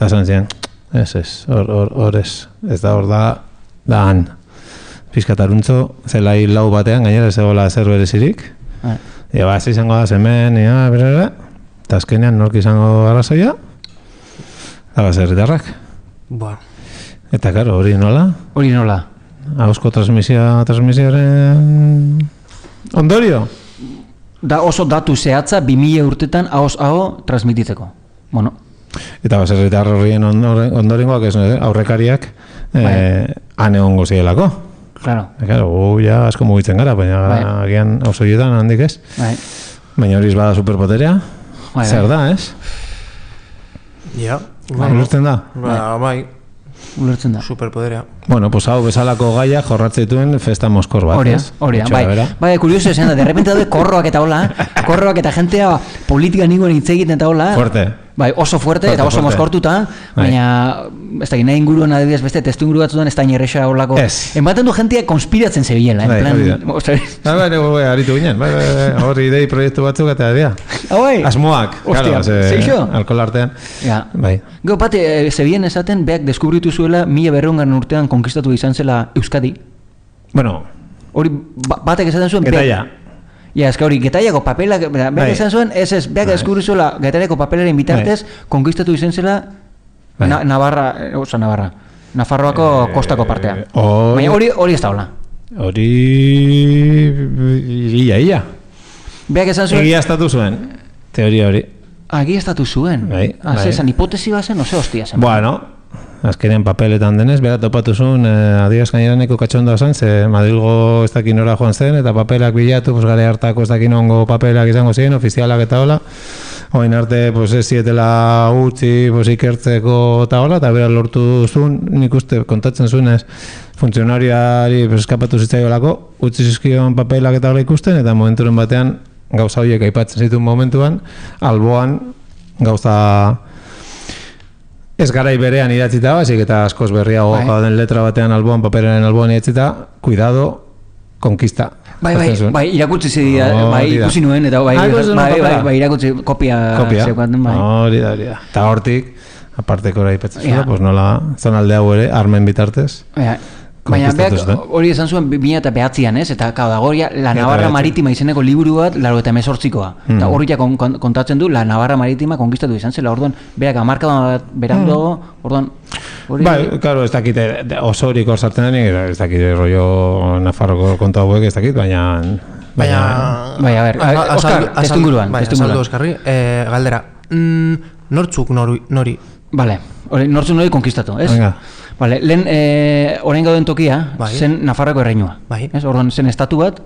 esan ziren, hor ez da hor da han. Piskataruntzo, zelai lau batean, gainera ez egola zer berezirik. Eba, ez izango da zemen, eta azkenean nork izango arrazoia, eta baserritarrak. Eta, karo, hori nola? Hori nola? Ahozko transmisioaren ondorio? Da oso datu zehatza 2000 urtetan ahoz transmititzeko. Bueno. Eta baserritar horien ondorengoak ez, aurrekariak han egongo zielako. Claro. Claro, ja asko mugitzen gara, baina agian auzoietan handik ez. Baina hori bada superpoterea. Zer da, ez? Ja. Ulertzen da? Bai. Ulertzen da. Superpoderea. Bueno, pues hau bezalako gaia jorratzeituen festa moskor bat, ez? Horia, bai, kurioso esan da, de repente daude korroak eta hola, korroak eta jentea politika ningoen hitz egiten eta hola. Fuerte. Bai, oso fuerte eta oso moskortuta, baina ez da nahi inguruan adibidez beste testu inguru batzutan ez da inerresa holako. Enbaten du jentea konspiratzen zebilela, en plan. Bai, aritu ginen, hori idei proiektu batzuk eta dira. Asmoak, claro, alkohol artean. Bai. Gero bate, zebien esaten, beak deskubritu zuela 1200 urtean konkistatu izan zela Euskadi. Bueno. Hori batek esaten zuen, Getaia. Ja, ez que hori, Getaiako papelak, beak esan zuen, beak deskubritu zuela Getaiako papelaren bitartez, konkistatu izan zela Nafarroako kostako partea. Baina hori ez da hola. Hori... Ia. Beak esan zuen... Egiaztatu zuen, teoria hori. Egiaztatu zuen? Zan hipotesi bazen, ose hostia zen. Bueno, azkenean papeletan denez, bera topatu zuen, adiaz gaineraneko katxondoa zen, ze Madrilgo ez dakin nora joan zen, eta papelak bilatu, gare hartako ez dakin ongo papelak izango ziren, ofizialak eta hola. Oin arte, ez zietela utzi, ikertzeko eta hola, eta bera lortu zuen, nik uste kontatzen zuenez, funtzionariari eskapatu zitzaiolako, utzi zizkion papelak eta hola ikusten, eta momenturen batean, gauza horiek aipatzen zituen momentuan, alboan gauza ez garai berean idatzita, baizik eta askoz berriago den letra batean alboan, paperaren alboan idatzita, cuidado, conquista. Bai, irakutsi zidea, ikusi nuen, eta bai, irakutsi kopia zeukaten, bai. Hori da. Eta hortik, aparteko aipatzen zula, nola, zonalde hau ere, armen bitartez. Baina hori esan zuen 2009an, ez? Eta dagoria La Navarra Maritima izeneko liburu bat, 98koa. Eta hori ja kontatzen du La Navarra Maritima konkistatu izan zela, orduan, berak hamarkadan bat beranduago, orduan... Bai, claro, ez dakite oso horik hor sartzen denik, ez dakite rollo Nafarroko konta hauek ez dakit, baina... Bai, a ber, Oskar, testu inguruan. Azaldu Oskarri, galdera, nortzuk nori? Bale, nortzuk nori konkistatu, ez? Vale, lehen orain gauden tokia zen Nafarroako erreinua. Orduan zen estatu bat,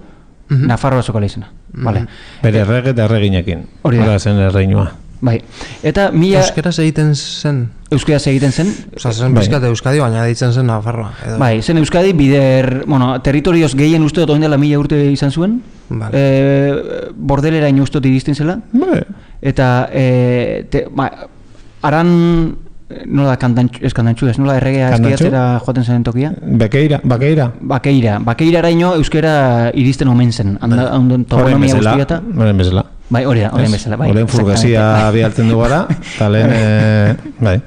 Nafarroa zokala izena. Bere errege eta erreginekin. Hori da. Zen erreinua. Bai. Eta Euskaraz egiten zen? Euskaraz egiten zen. Osa, zen bizkat Euskadi, baina ditzen zen Nafarroa. Bai, zen Euskadi bider, territorioz gehien uste dut oindela 1000 urte izan zuen. Bordelera ino uste dut iristen zela. Eta, aran... Nola kantantxu ez, nola erregea eskiatzera joaten zen tokia? Bakeirara ino euskera iristen omen zen. Toponomia guztiata. Horren bezala. Bai, horren bezala. Horren furgazia bialtzen du gara, eta lehen, bai.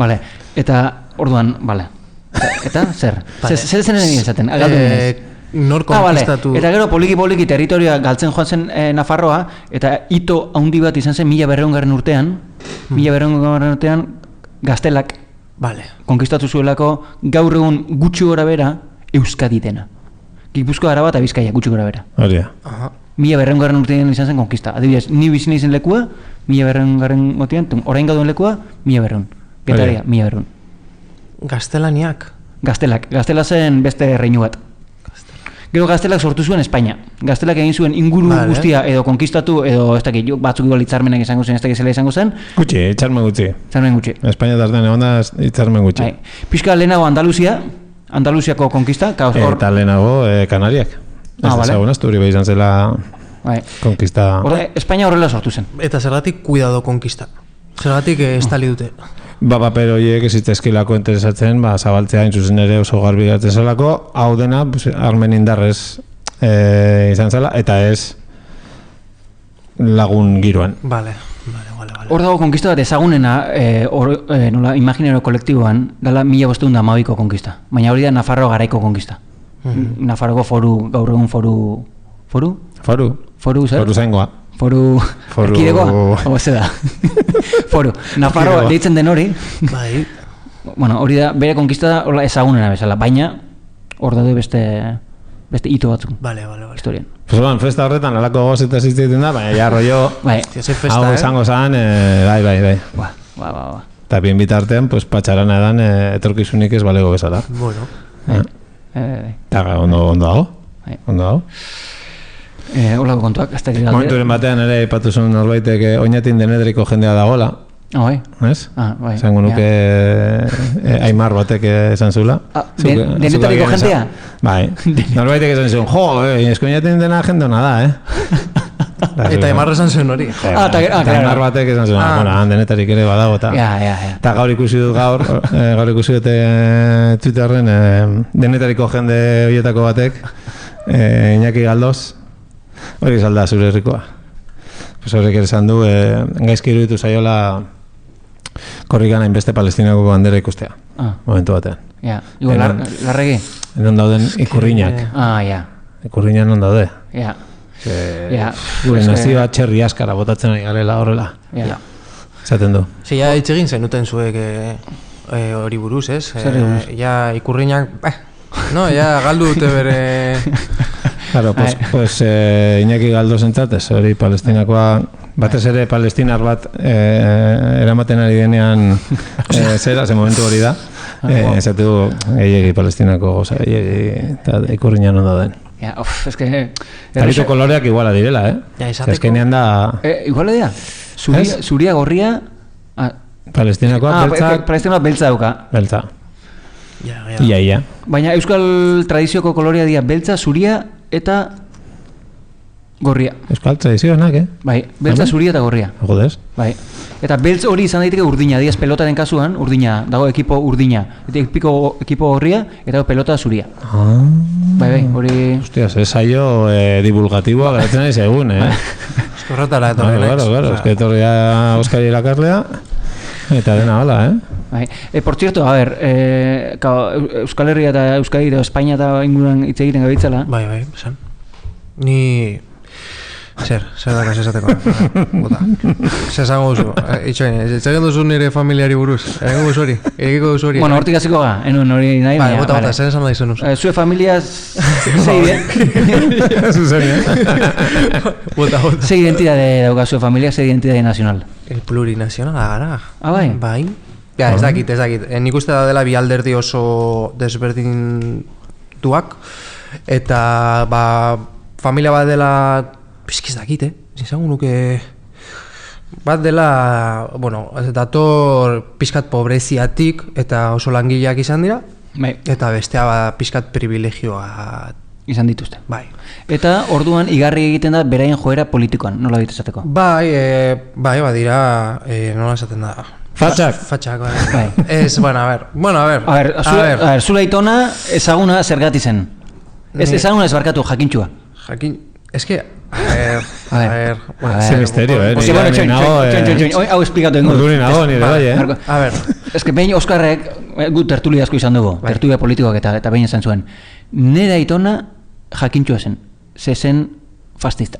Bale, eta orduan, bale. Eta, zer? Zer zen egin esaten? Nor konkistatu... Eta gero poliki territorioa galtzen joan zen Nafarroa, eta hito handi bat izan zen 1200 urtean, 1200 urtean, Gaztelak Vale. Konkistatu zuelako gaur egun gutxi gora bera Euskadi dena. Gipuzkoa, Araba eta Bizkaia gutxi gora bera. Hori da. Aha. 1200 urtean izan zen konkista. Adibidez, ni bizi naizen lekua, 1200 urtean, orain gauden lekua, 1200. Getaria, 1200. Gaztelaniak. Gaztela zen beste reinu bat. Gero Gaztelak sortu zuen Espainia. Gaztelak egin zuen inguru guztia edo konkistatu edo ez dakit, batzuk igual hitzarmenak izango zen, ez dakit zela izango zen. Gutxi, hitzarmen gutxi. Hitzarmen gutxi. Espainia tartean egon da hitzarmen gutxi. Bai. Pixka lehenago Andaluziako konkista. Eta lehenago Kanariak. Ez da zagun Asturi bai izan zela konkista. Espainia horrela sortu zen. Eta zergatik cuidado konkista. Zergatik estali dute. Paper horiek ez zitzezkilako interesatzen, zabaltzea hain zuzen ere oso garbi gatzen zelako, hau dena armen indarrez izan zela, eta ez lagun giroan. Vale. Hor dago konkista bat ezagunena, nola imaginero kolektiboan, dala 1512ko konkista. Baina hori da Nafarro garaiko konkista. Nafarroko foru, gaur egun foru... Foru? Foru zer? Foru zaingoa. Foru... Erkidegoa? Hau ze da. Foru. Nafarro deitzen den hori. Bai. Bueno, hori da, bere konkista da ezagunena bezala, baina hor daude beste hito batzuk. Vale. Historian. Pues festa horretan alako gozeta zizteiten da, baina ja rollo... Bai. Hau izango zan, bai. Ba. Eta bien bitartean, pues patxarana edan etorkizunik ez balego bezala. Bueno. Eta ondo dago. Ondo dago. Olako kontuak, ez dakit galde. Momenturen batean ere ipatu zuen norbaitek oinatin denedriko jendea dagoela. Bai. Ez? Bai. Zango nuke Aimar batek esan zula. Denetariko jendea? Bai. Norbaitek esan zuen, esko oinatin dena jende hona da, Eta Aimar esan zuen hori. Eta Aimar batek esan zuen, denetarik ere badago. Eta gaur ikusi dut Twitterren denetariko jende horietako batek, Iñaki Galdoz, hori salda zure herrikoa. Pues horrek esan du, gaizki iruditu zaiola korrikan hainbeste Palestinako bandera ikustea. Momentu batean. Igual, larregi? Non dauden ikurriñak. Ikurriñak non daude. Gure nazioa txerri askara botatzen ari garela horrela. Zaten du. Ja, itxegin zenuten zuek hori buruz, ez? Zer buruz? Ja, ikurriñak... No, ja, galdu dute bere... Claro, pues Iñaki Galdo zentzatez, hori Palestinakoa, batez ere palestinar bat eramaten ari denean zera, ze momentu hori da, esatu gehiagi Palestinako goza, gehiagi, eta ikurriñan ondo den. eske... Tariko koloreak iguala direla, Ezkenean da... Iguala dira? Zuria, gorria... Palestinakoa, beltza... Palestinakoa beltza dauka. Beltza. Ia. Baina euskal tradizioko kolorea dira beltza, zuria eta gorria. Euskal tradizioanak, Bai, beltza, zuria eta gorria. Jodez. Bai. Eta beltz hori izan daiteke urdina, diaz pelotaren kasuan, urdina, dago ekipo urdina. Eta ekipo gorria eta pelota zuria. Bai, hori... Hostia, saio divulgatiboa garatzen ari segun, Eskorretara etorri naiz. Claro, etorria Oskari irakaslea, eta dena hala, Bai. Por cierto, a ver, Euskal Herria eta Euskadi eta Espainia eta inguruan hitz egiten gabitzala. Bai, esan. Ni... Zer dakaz esateko. Bota. Zer zango duzu. Itxegin duzu nire familiari buruz. Egin duzu hori. Bueno, hortik hasiko ga. Enuen hori nahi. Bai, bota, zer esan da izan duzu. Zue familia... Ze identidade dauka zue familia, ze identidade nazional? El plurinacional, gara. Bai? Bai. Ja, ez dakit. Nik uste da dela bi alderdi oso desberdintuak. Eta, familia bat dela... Ez dakit, izango nuke... Bat dela, dator pixkat pobreziatik eta oso langileak izan dira. Bai. Eta bestea pixkat privilegioa izan dituzte. Bai. Eta orduan igarri egiten da beraien joera politikoan, nola bit esateko? Bai, badira, nola esaten da... Fatxak, bai. Ez, a ver. A ver, zula itona ezaguna zergati zen. Ezaguna ezbarkatu, jakintxua. Ez a ver. Ese misterio, Hau esplikatu dengo. Urduri nago, nire bai, A ver. Ez que behin Oskarrek, gu tertulia asko izan dugu, tertulia politikoak eta behin esan zuen. Nire aitona jakintxua zen, zen fascista.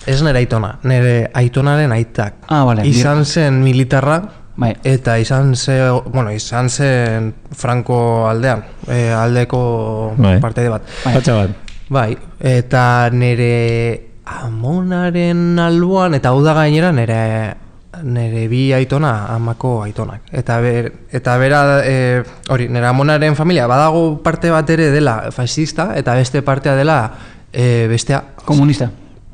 Ez nire aitona, nire aitonaren aitak. Vale. Izan zen militarra, Bai. Eta izan zen Franco aldean, aldeko parteide bat. Fatxa bat. Bai, eta nire amonaren alboan, eta hau da gainera nire bi aitona, amako aitonak. Eta bera, nire amonaren familia, badago parte bat ere dela fascista, eta beste partea dela bestea... Komunista.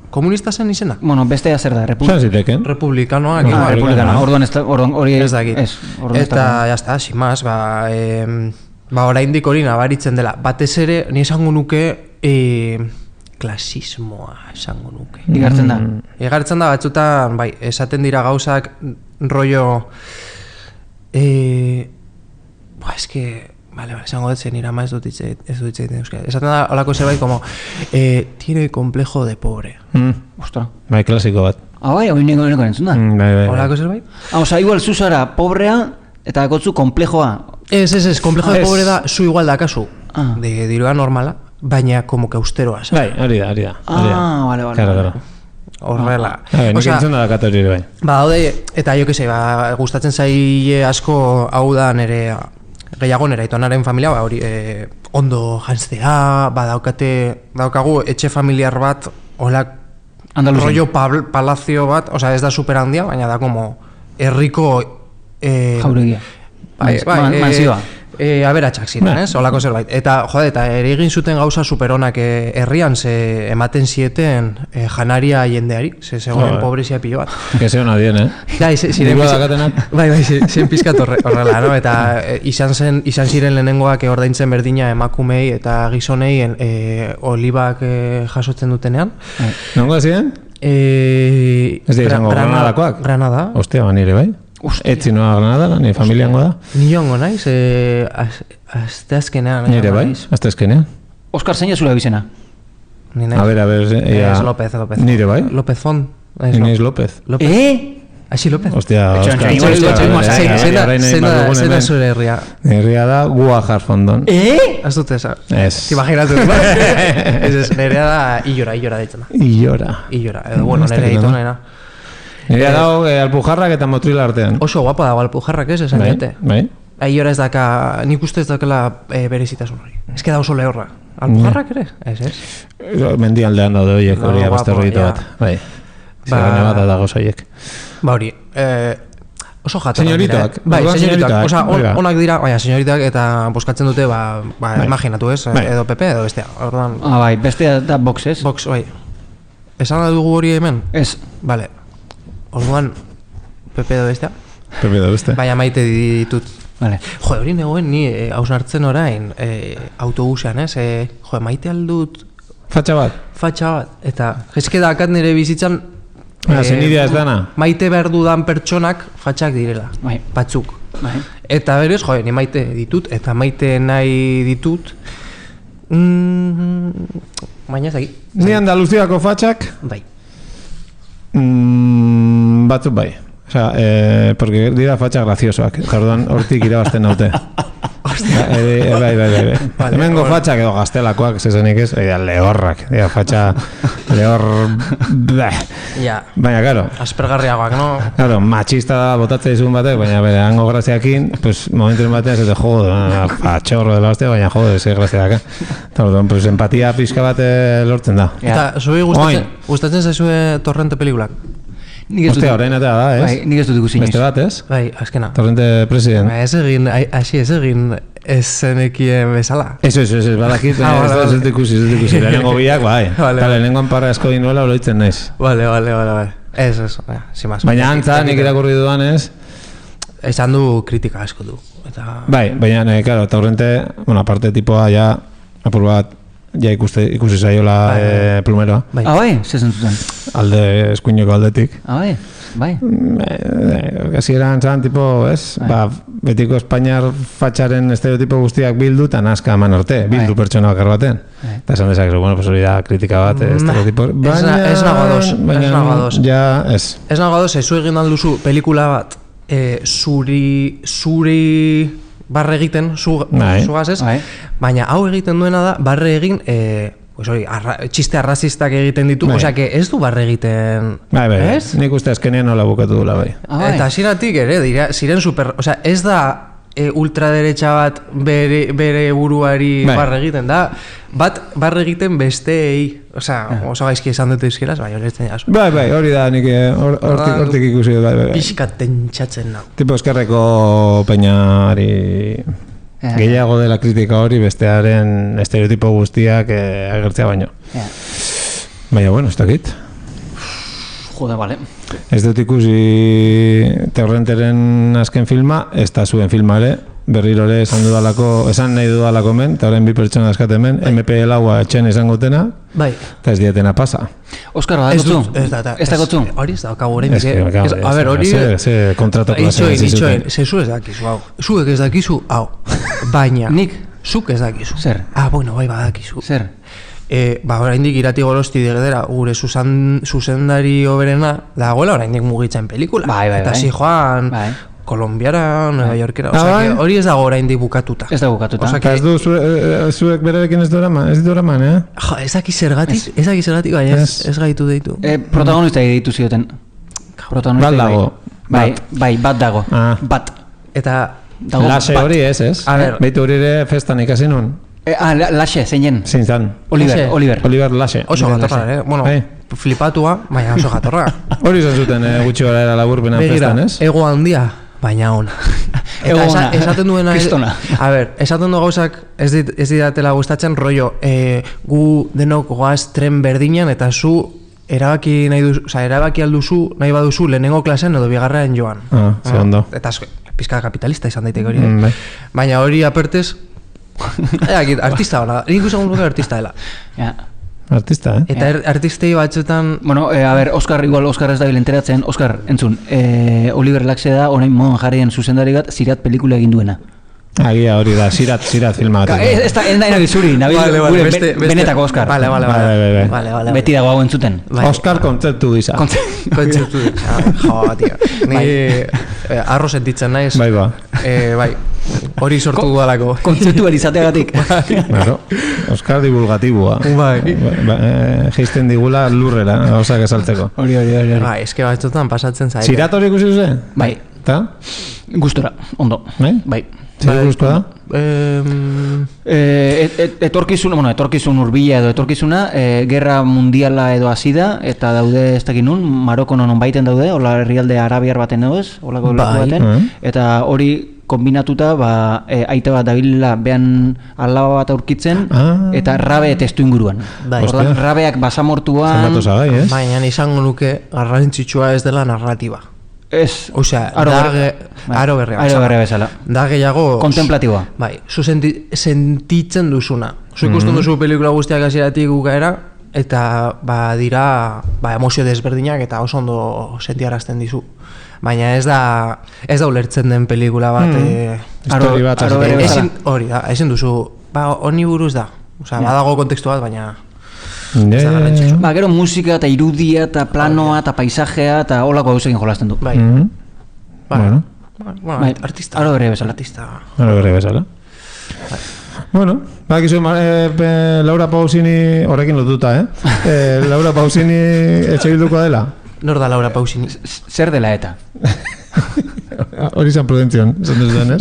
Komunista zen izenak? Bueno, bestea zer da, republikanoa. Republikanoa, hori ez dakit. Eta, jazta, sin más, oraindik hori nabaritzen dela. Batez ere, ni esango nuke, klasismoa esango nuke. Igartzen da? Igartzen da, batzutan, bai, esaten dira gauzak, rollo... Vale, esango dut zen irama ez dut itzeiten euskara. Esaten da, holako zerbait, como, tiene complejo de pobre. Ostra. Bai, klasiko bat. Bai, hori neko entzun da. Holako zerbait? Osa, igual, zuzara pobrea, eta gotzu komplejoa. Ez, complejo de pobre da, zu igual da kasu. De dirua normala, baina como que austeroa. Bai, hori da. Vale. Claro. Horrela. Nik entzun da katori bai. Daude, eta jo que se, gustatzen zaie asko hau da nere gehiago nera itonaren familia, hori ondo janztea, daukagu etxe familiar bat, hola rollo palazio bat, osea ez da super handia, baina da como herriko jauregia. Mansioa. Aberatsak ziren, ez? Holako zerbait. Eta, eta ere egin zuten gauza superonak herrian, ze ematen zieten janaria jendeari, ze zegoen pobrezia pilo bat. Que se ona dien, Zen pizkat horrela, no? Eta izan ziren lehenengoak ordaintzen berdina emakumei eta gizonei olibak jasotzen dutenean. Nongo ziren? Ez dira izango Granadakoak? Granada. Ostia, nire bai? Etzi noa Granada, nire familiango da? Ni joango naiz, asteazkenean. Nire bai, asteazkenean. Oskar, zein ezula bizena? A ver, es López. Nire bai? López Font. Inés López. Aixi López? Ostia, Oskar. Zena zure herria. Herria da Guajar Fondon. Ez dut eza. Ez. Timaginatu. Ez, nerea da Illora deitzen da. Illora, edo bueno, nerea ditonena. Nire dago Alpujarrak eta Motril artean. Oso guapa dago Alpujarrak ez, esan diete. Bai. Illora ez daka, nik uste ez dakela berezitasun hori. Ez que da oso lehorra. Alpujarrak ere? Ez. Mendialdean daude horiek hori abazterroito bat. Bai. Zerrane bat da gozoiek. Hori, oso jatorrak dira. Bai, señoritoak. Osa, onak dira, baina señoritoak eta boskatzen dute, imaginatu ez, edo PP edo bestea. Bai, bestea da Vox ez? Vox, bai. Esan da dugu hori hemen? Ez. Bale. Orduan, PP edo bestea? PP edo bestea. Baina maite ditut. Vale. Hori negoen ni hausnartzen orain autobusean, ez? Maite aldut... Fatxa bat? Fatxa bat. Eta, eske dakat nire bizitzan... Zen idea ez dana? Maite behar dudan pertsonak fatxak direla. Bai. Batzuk. Bai. Eta berez, ni maite ditut, eta maite nahi ditut... Baina ez dakit. Ni Andaluziako fatxak? Bai. Batzuk bai. Osea, porque dira fatxa graciosoak. Jarduan hortik irabazten naute. Bai. Hemengo fatxak edo gaztelakoak, zezenik ez, lehorrak. Fatxa lehor... Baina, karo. Aspergarriagoak, no? Karo, machista da botatzea izun batek, baina bere hango graziakin, pues, momentuen batean, ez jodo, fatxorro dela hostia, baina jodo, ez graziaka. Eta, pues, empatia pixka bat lortzen da. Eta, zuei gustatzen zaizue Torrente pelikulak? Ostia, orain eta da, ez? Bai, nik ez dut ikusi. Beste bat, ez? Bai, azkena. Torrente president. Ez egin ez zenekien bezala. Ez, badakit, ez dut ikusi. Lehenengo biak, bai. Eta lehenengoan parra asko dinuela oloitzen naiz. Vale. Ez, sin más. Baina antza, nik irakurri dudan, ez? Esan du kritika asko du. Bai, baina, claro, Torrente, bueno, aparte tipoa, ja, apur bat, ja ikusi zaiola plumeroa. Bai, zezen zuten. Alde eskuineko aldetik. Bai. Hasieran zan, tipo, ez? Betiko Espainiar fatxaren estereotipo guztiak bildu eta nazka eman arte, bildu pertsona bakar baten. Eta esan dezak, bueno, pues hori da kritika bat, estereotipo. Ez nago ados. Ja, ez. Ez nago ados, ez egin alduzu pelikula bat zuri barre egiten zugaz ez, baina hau egiten duena da barre egin pues hori, txiste arrazistak egiten ditu, Bai. osea, que ez du barre egiten, Bai, ez? nik uste azkenean nola bukatu dula, bai. Eta hasieratik ere, ziren super, osea, ez da ultraderecha bat bere buruari Bai. barre egiten, da, bat barre egiten besteei, osea, oso gaizki esan dut euskeraz, bai, hori ez den jaso. Bai, hori da, nik hortik ikusi dut, bai. Pixkat tentsatzen nau. Tipo eskerreko peinari gehiago dela kritika hori bestearen estereotipo guztiak agertzea baino. Baina, bueno, ez dakit. Jode, vale. Ez dut ikusi Torrenteren azken filma, ez da zuen filma ere, berriro ere esan nahi dudalako men, eta horren bi pertsona askaten men, MP laua etxen izangotena, Bai. eta ez dietena pasa. Oskar, badakotzu? Ez dakotzu? Hori ez daukagu orain. Ez que, A ber, hori... Ze kontratu klase Itxoin, zu ez dakizu, hau. Zuek ez dakizu, hau. Baina... Nik? Zuk ez dakizu. Zer? Bueno, bai badakizu. Zer? Oraindik Irati Gorosti degedera, gure zuzendari oberena, dagoela oraindik mugitzen pelikula. Bai. Eta Joan, Bai. Kolombiara, Nueva Yorkera, bai? hori ez dago oraindik bukatuta. Ez da bukatuta. Eta ez du zuek berarekin ez ditu eraman, Jo, ez daki zergatik, bai, ez gaitu deitu. Protagonista ditu zioten. Protagonista Bat dago. Bai, bat dago. Bat. Eta... Lase hori ez? A ber. Beitu hori ere festan ikasi nun. Laxe, zeinen. Zintzan. Oliver Lase. Oso jatorra, bueno, flipatua, baina oso jatorra. Hori izan zuten gutxi gara era laburpena festan, ez? Ego handia, baina ona. Ego ona. Esaten duena... Kristona. A ber, esaten du gauzak ez didatela gustatzen rollo, gu denok goaz tren berdinan eta zu erabaki alduzu, nahi baduzu lehenengo klasen edo bigarren joan. Ze ondo. Eta pizka kapitalista izan daiteke hori. Bai. Baina hori apertez, artista hona, nik usagun nuke artista dela. Artista, Eta artistei batzuetan... Bueno, a ber, Oskar ez da bilenteratzen. Oskar, entzun, Oliver Laxe da, orain moan jarrien zuzendari bat, Zirat pelikula egin duena. Agia hori da, zirat filma bat. Ez da nahi zuri, gure benetako Oskar. Vale. Beti dago hau entzuten. Oskar kontzeptu gisa. Kontzeptu gisa. Jo, tio. Ni arro sentitzen naiz. Bai, bai. Hori sortu dudalako. Kontzeptualizateagatik. Claro. Oskar divulgatibua. Bai. Geisten digula lurrera, gauzak esaltzeko. Hori. Bai, eske batzutan pasatzen zaite. Zirat hori ikusi duze? Bai. Ta? Gustora, ondo. Bai. Zer guzkoa da? Etorkizun hurbila edo etorkizuna, gerra mundiala edo hasi da, eta daude ez dakit nun, Maroko non baiten daude, hola herrialde arabiar baten edo ez, holako baten, eta hori kombinatuta, aite bat dabilela behan alaba bat aurkitzen, eta rabe testu inguruan. Ordan, rabeak basamortuan... Zenbatu zagai, ez? Baina izango nuke garrantzitsua ez dela narratiba. Ez, osea, aro berria bezala. Da gehiago... Kontemplatiboa. Bai, zu sentitzen duzuna. Zu ikusten duzu pelikula guztiak hasieratik bukaera, eta dira emozio desberdinak eta oso ondo sentiarazten dizu. Baina ez da ulertzen den pelikula bat... Histori bat. Hori da, ezin duzu... Honi buruz da. Osea, badago kontekstu bat, baina... Gero musika eta irudia eta planoa eta paisajea eta holako gauzekin jolasten du. Bai. Bueno, artista. Aro bere bezala. Bueno, bakizu Laura Pausini horrekin lotuta, Laura Pausini etxe bilduko dela? Nor da Laura Pausini? Zer dela eta? Hori izan prudentzion, esan duzuen,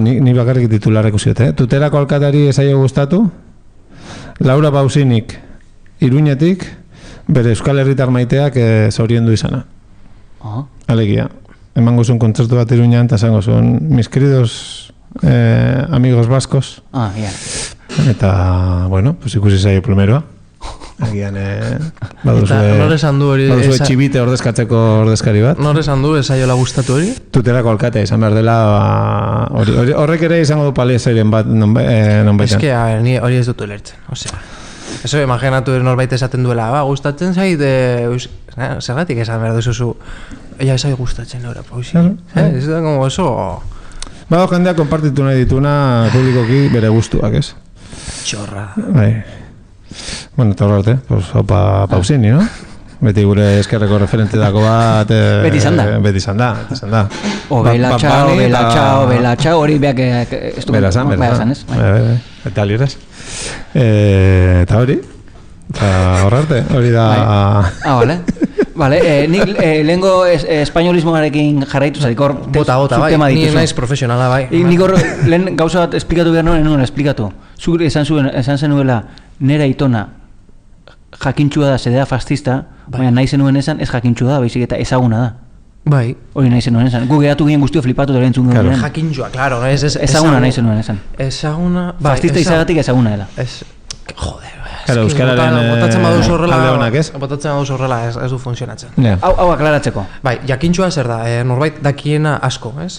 ni bakarrik titularreko ziote. Tuterako alkatari esaio gustatu, Laura Pausinik Iruñetik bere Euskal Herritar maiteak zauriendu izana. Alegia, emango zuen kontzertu bat Iruñan, eta zango zuen, mis queridos amigos vascos. Eta, bueno, pues ikusi zaio primeroa. Agian, baduzue txibite ordezkatzeko ordezkari bat. Nor esan du, esaiola gustatu hori? Tuterako alkatea izan behar dela, horrek ere izango du paliezairen bat nonbaitan. Ez que, ni hori ez dut ulertzen, osea. Eso, imaginatu norbait esaten duela, gustatzen zait, zergatik esan behar duzuzu, ella esaio gustatzen Laura Pausini. Ez da, como oso... Bado jendeak konpartitu nahi dituna publikoki bere gustuak, ez? Txorra. Bai. Bueno, eta horrarte, pues, opa Pausini, no? Beti gure eskerreko referente dako bat... Beti izan da. O, bela txao, hori beak... Bela zan, ez? eta lieraz. Eta hori, eta horrarte, hori da... Vale. Vale, nik lehengo espainolismoarekin jarraitu zaik hor Bota, bai, ni naiz profesionala, bai. Nik hor lehen gauza bat esplikatu behar nuen esplikatu. Zuk esan zenuela nera itona jakintxua da, zedea fascista, baina nahi zenuen esan ez jakintxua da, baizik eta ezaguna da. Bai. Hori nahi zenuen esan. Gu geratu ginen guztio flipatu dara entzun Claro. ginen. Jakintxua, claro, Ezaguna nahi zenuen esan. Ezaguna, bai. Fascista izagatik ezaguna dela. Joder, Claro, euskararen botatzen baduz horrela, alde honak, ez? botatzen baduz horrela ez du funtzionatzen. Ja. Hau aklaratzeko. Bai, jakintxua zer da, norbait dakiena asko, ez?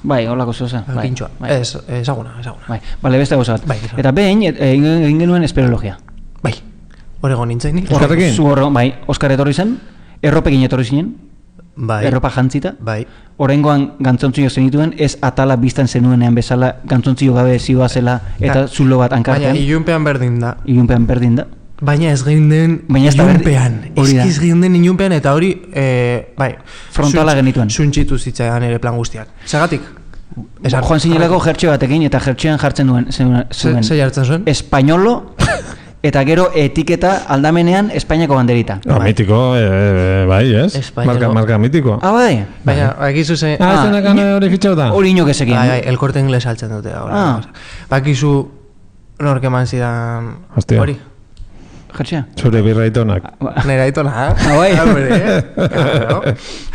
Bai, holako zeuzen. Jakintxua, ez, ezaguna. Bai, bale, beste gauza bat. Bai, Eta behin, egin genuen esperologia. Bai, Oregon nintzen ni. Oskarrekin? Zu Oregon, bai, Oskar etorri zen, erropekin etorri zinen, Bai. erropa jantzita. Bai. Oraingoan gantzontzio zenituen, ez atala biztan zenuenean bezala, gantzontzio gabe zioa zela, eta zulo bat hankartean. Baina ilunpean berdin da. Ilunpean berdin da. Baina ez geunden Baina ez da ilunpean. hori da. Ez geunden ilunpean eta hori, bai. Frontala genituen. Suntxitu zitzaidan ere plan guztiak. Zagatik? Joan zinelako jertxe batekin, eta jertxean jartzen zuen. Ze jartzen zuen? Espainolo, eta gero etiketa aldamenean Espainiako banderita. Mitiko, bai, ez? Espainolo. Marka mitiko. Bai. Baina, egizu zen... Ez denekan hori fitxauta? Hori inok ezekin. Bai, el Corte Inglés altzen dute. Bakizu nork eman zidan Hostia. hori. Jertxea? Zure birraitonak. Nera itona, Bai. Claro.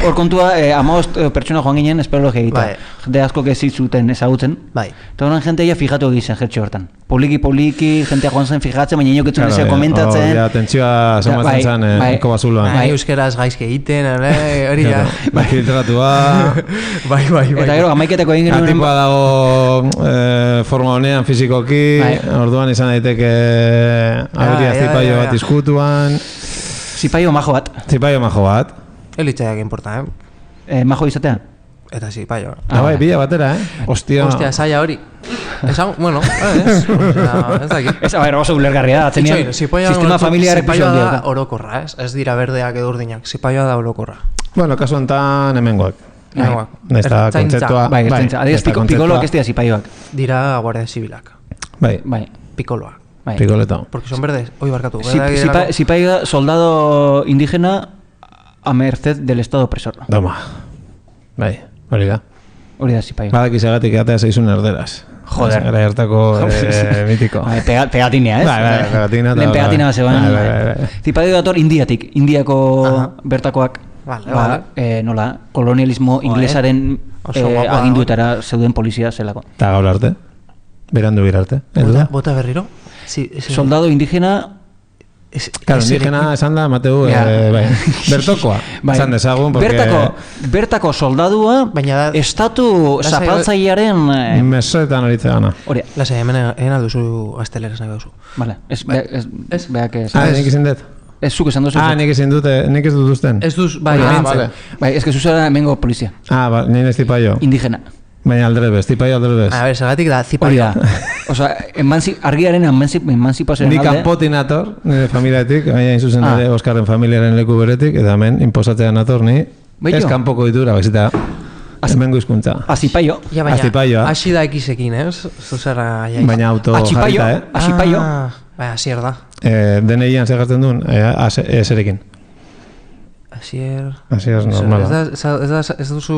Hor kontua, 15 pertsona joan ginen esperologia egita. Bai. Jende asko zuten ezagutzen. Bai. Eta horan jentea fijatu egiten jertxe hortan. Poliki, jentea joan zen fijatzen, baina inok etzun ezea komentatzen. Ja, tentzioa somatzen zen, kobazuloan. Bai, euskeraz gaizke egiten, hori da. Bai, filtratua. Bai. Eta gero, amaiketako egin genuen... Atipoa dago forma honean fizikoki, orduan izan daiteke aberia zipaio bat izkutuan. Zipaio majo bat. Zipaio majo bat. Elitzaiak importa, Majo izatea? Eta zipaio. Bai, bila batera, Ostia, saia hori. Esan, bueno, ez dakit. Ez, oso ulergarria da, atzenean sistema familiarek pixo zipaioa handia. da orokorra, ez dira berdeak edo urdinak. Zipaioa da orokorra. Bueno, kasu honetan hemengoak. Nesta kontzeptua. Bai, ertzaintza. Adibidez, pikoloak ez dira zipaioak. Dira guardia zibilak. Bai, Pikoloak. pikoleta. Porque son verdes, hoy barkatu. Zipaioa soldado indígena a merced del estado opresor. Doma. Bai, hori da. Hori da zipaioa. Badak izagatik eatea zeizun erderaz. Joder. Gara hartako mitiko. Pegatinea, ez? Bai, pegatina. Lehen pegatina bat zegoen. Zipaioa dator Indiatik. Indiako bertakoak. Nola, kolonialismo inglesaren aginduetara zeuden polizia zelako. Eta gaur arte. Berandu arte. Bota berriro? Soldado indígena... Claro, indígena esan da, Mateu, bertokoa. Esan dezagun, porque... Bertako soldadua, estatu zapaltzailearen... Mesoetan horitze gana. Hori. Lasa, hemen alduzu gazteleraz nahi duzu. Vale, ez, beak ez... Nik izin dut? Ez zuk esan duzu. Nik izin dute, nik ez dut duzten. Ez duz, bai, vale. Bai, ez que zuzera hemengo polizia. Nire ez tipaio. Indígena. Baina aldrebez, tipaio aldrebez. A ver, zagatik da, Hori da. Osa, argiaren emanzipazioaren alde. Nik kanpotin nator, nire familiatik, baina inzuzen ere Oskarren familiaren leku beretik, eta hemen, inposatzea nator ni, ez kanpoko ditura, baizita, hemengo hizkuntza. Azipaio. Azipaioa. Hasi da ekisekin, ez? Zuzera jaiz. Baina auto jarrita, Azipaio. Baina, asier da. Deneian segartzen duen, eserekin. Asier normala. Ez duzu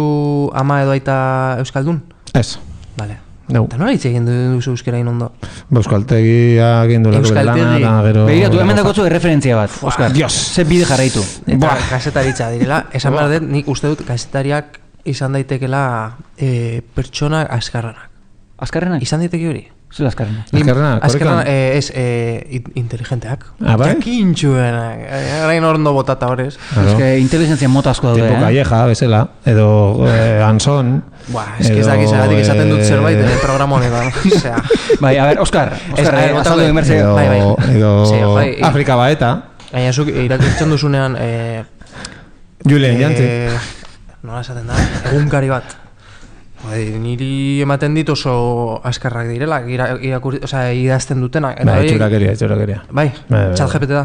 ama edo aita euskaldun? Ez. Vale. Eta nola hitz egin duzu euskera inondo? Euskaltegia egin duelako bere lana, eta gero... Begiratu, hemen dakotzu erreferentzia bat, Oskar. Dios! Ze bide jarraitu. Eta kasetaritza direla, esan behar dut, nik uste dut kasetariak izan daitekela pertsona askarranak. Askarrenak? Izan daiteke hori? Zela askarrenak. Askarrenak, ez inteligenteak. Bai? Jakintxuenak. Arain orndo botata horrez. Ez que inteligentzia mota asko daude, Tipo Calleja, bezala, edo Anson. Ez que zagatik esaten dut zerbait programa honetan. Bai, a ver, Oskar, azaldu emerze. Edo Afrika Baeta. Gaina zuk irakurtzen duzunean... Julen Jantzi. Nola esaten da, egunkari bat. Niri ematen dit oso askarrak direla, idazten dutenak. Itxurakeria. Bai, ChatGPT da.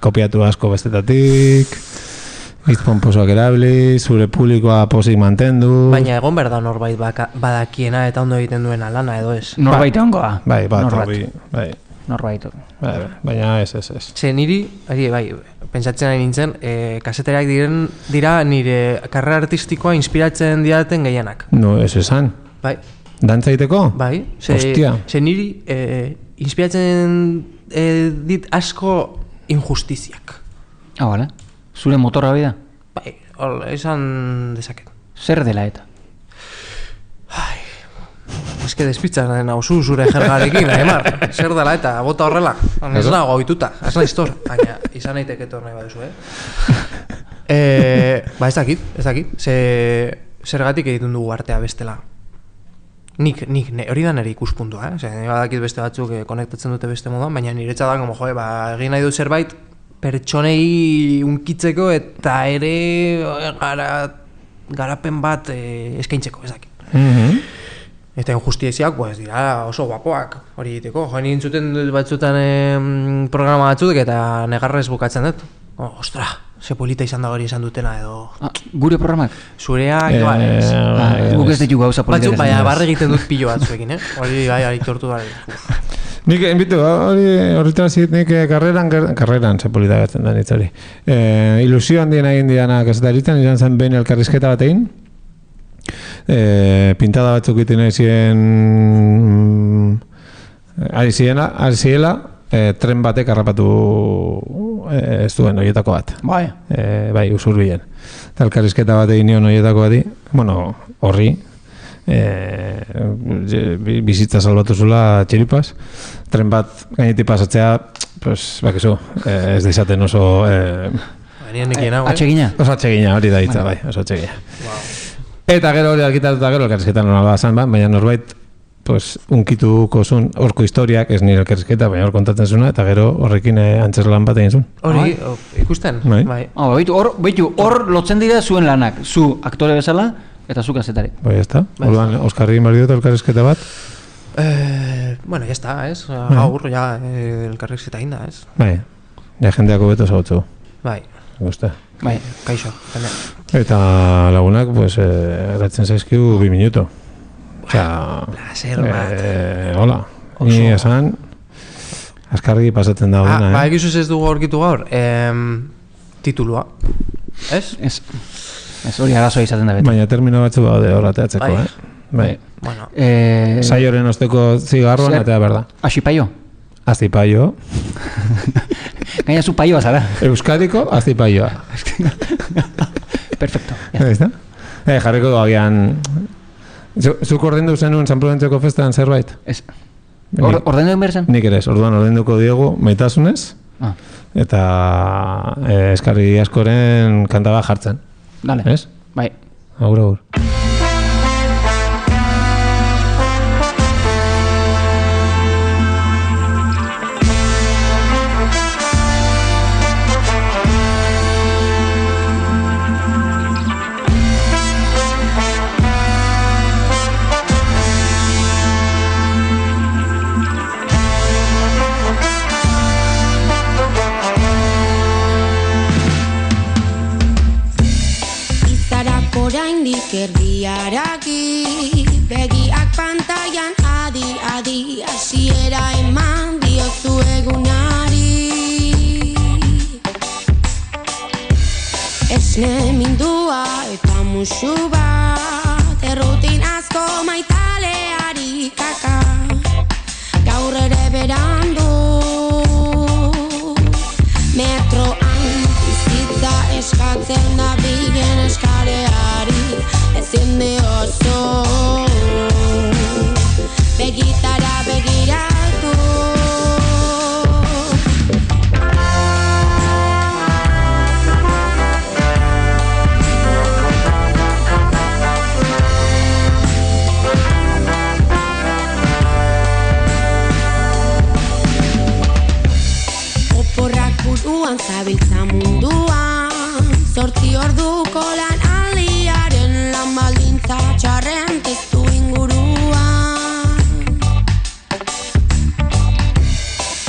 Kopiatu asko bestetatik, hitz pomposoak erabili, zure publikoa pozik mantendu. Baina egon behar da norbait badakiena eta ondo egiten duena lana edo ez. Norbait ongoa. Bai, bat, Norbait. bai. Baina ez. Ze niri, pentsatzen ari nintzen, kasetariak dira nire karrera artistikoa inspiratzen didaten gehienak. No, ez esan. Bai. Dantza egiteko? Bai. Hostia. Ze niri inspiratzen dit asko injustiziak. Bale. Zure motorra bida? Bai, esan dezaket. Zer dela eta? Eske despitzan nauzu zure jergarekin, Aimar. Zer dela eta bota horrela. Ez nago ohituta, ez naiz tor, baina izan naiteke tor nahi baduzu, ez dakit. Zergatik egiten dugu artea bestela. Nik hori da nire ikuspuntua, Nire badakit beste batzuk konektatzen dute beste moduan, baina niretzat da, como egin nahi dut zerbait pertsonei unkitzeko eta ere garapen bat eskaintzeko, ez dakit. Eta injustiziak, dira oso guapoak hori egiteko. Joan intzuten batzutan programa batzuk eta negarrez bukatzen dut. Ostra, ze polita izan da hori esan dutena edo... Gure programak? Zureak, guk ez ditu gauza polita batzuk, baina barre egiten dut pilo batzuekin, Hori, aitortu da. Nik, enbitu, horretara zit, nik karreran ze polita gatzen da nitzari. Ilusio handien egin diana kasetaritzen, izan zen behin elkarrizketa bat egin. Pintada batzuk iten ari ziela, tren batek harrapatu ez duen horietako bat. Bai, Usurbilen. Eta elkarrizketa bat egin nion horietako bati, horri, bizitza salbatu zula txiripaz. Tren bat gainetik pasatzea, bakizu, ez deizaten oso... Atsegina? Oso atsegina, hori da hitza, bai, oso atsegina. Eta gero hori argitatuta gero elkarrizketa normala zan, baina norbait unkituko zuen horko historiak, ez nire elkarrizketa, baina hor kontatzen zuna, eta gero horrekin antzerlan bat egin zuen. Hori, ikusten? Bai. Hor lotzen dira zuen lanak, zu aktore bezala eta zu kazetari. Bai, ez da. Orduan, Oskarri inbar dut elkarrizketa bat? Bueno, ya está, ez? Gaur, ja, elkarrizketa inda, ez? Bai, ja jendeako beto zagotzu. Bai. Gusta. Bai, kaixo, jendea. Eta lagunak, eratzen zaizkiu 2 minuto. Placer bat. Hola, ni esan, askargi pasatzen da dena, Ba, egizuz ez dugu aurkitu gaur, titulua, ez? Ez hori arazoa izaten da beti. Baina termino batzu baude horrateatzeko, Bai. Bueno. Saioren osteko zigarroan, eta berda. Asipaio? Azipaio. Gaina zu paioa zara. Euskadiko azipaioa. Perfecto. Jarriko agian... Zuk ordendu zenuen San Prudentzeko festan zerbait? Ez. Ordendu behar zen? Nik ere ez, orduan ordenduko diegu maitasunez. Eta eskarri askoren kanta bat jartzen. Dale. Ez? Bai. Agur. Erdiaraki begiak pantailan adi hasiera eman diozu egunari. Esne mindua eta musu bat errutin asko maitaleari kaka. Gaur ere berandu metroan bizitza eskatzen da bilen eskareari. Eziende oso begitara begiratu. Oporrak buruan zabiltza munduan, 8 orduko lan baldintza txarren testu inguruan.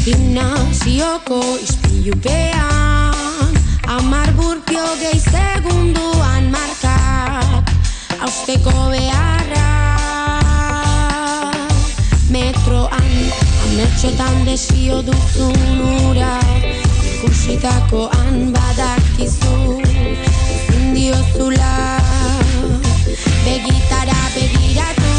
Gimnasioko ispilupean 10 burpio gehi segunduan markak hausteko beharra. Metroan ametxotan desio duzun ura, ikusitakoan badakizu ezin diozula begitara begiratu.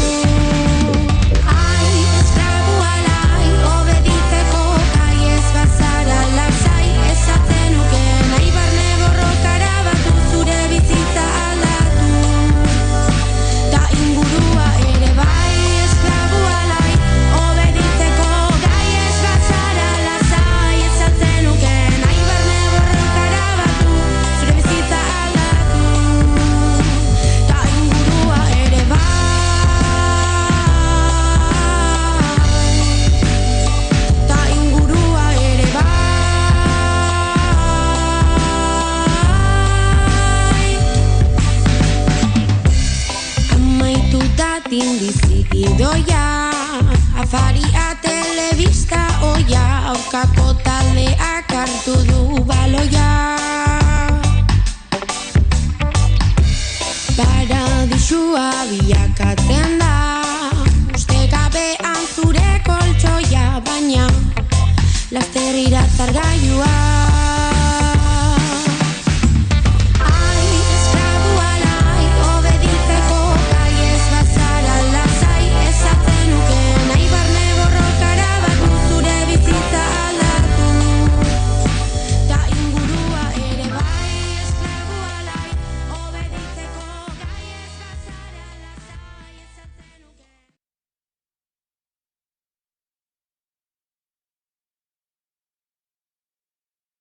Ai, esklabu alai, obeditzeko gai ez bazara lasai, esatzen nuke nahi barne borrokara batu zure bizitza aldatu. Ta ingurua ere bai, esklabu alai, obeditzeko gai ez bazara lasai, esatzen nuke nahi barne borrokara batu zure bizitza aldatu. Ta ingurua ere bai, ta ingurua ere bai. Amaitu da dindizik idoia, afaria telebista oia, aurkako taldeak hartu du baloia. Paradisua bilakatzen da, ustekabean zure koltsoia, baina laster iratzar gailua.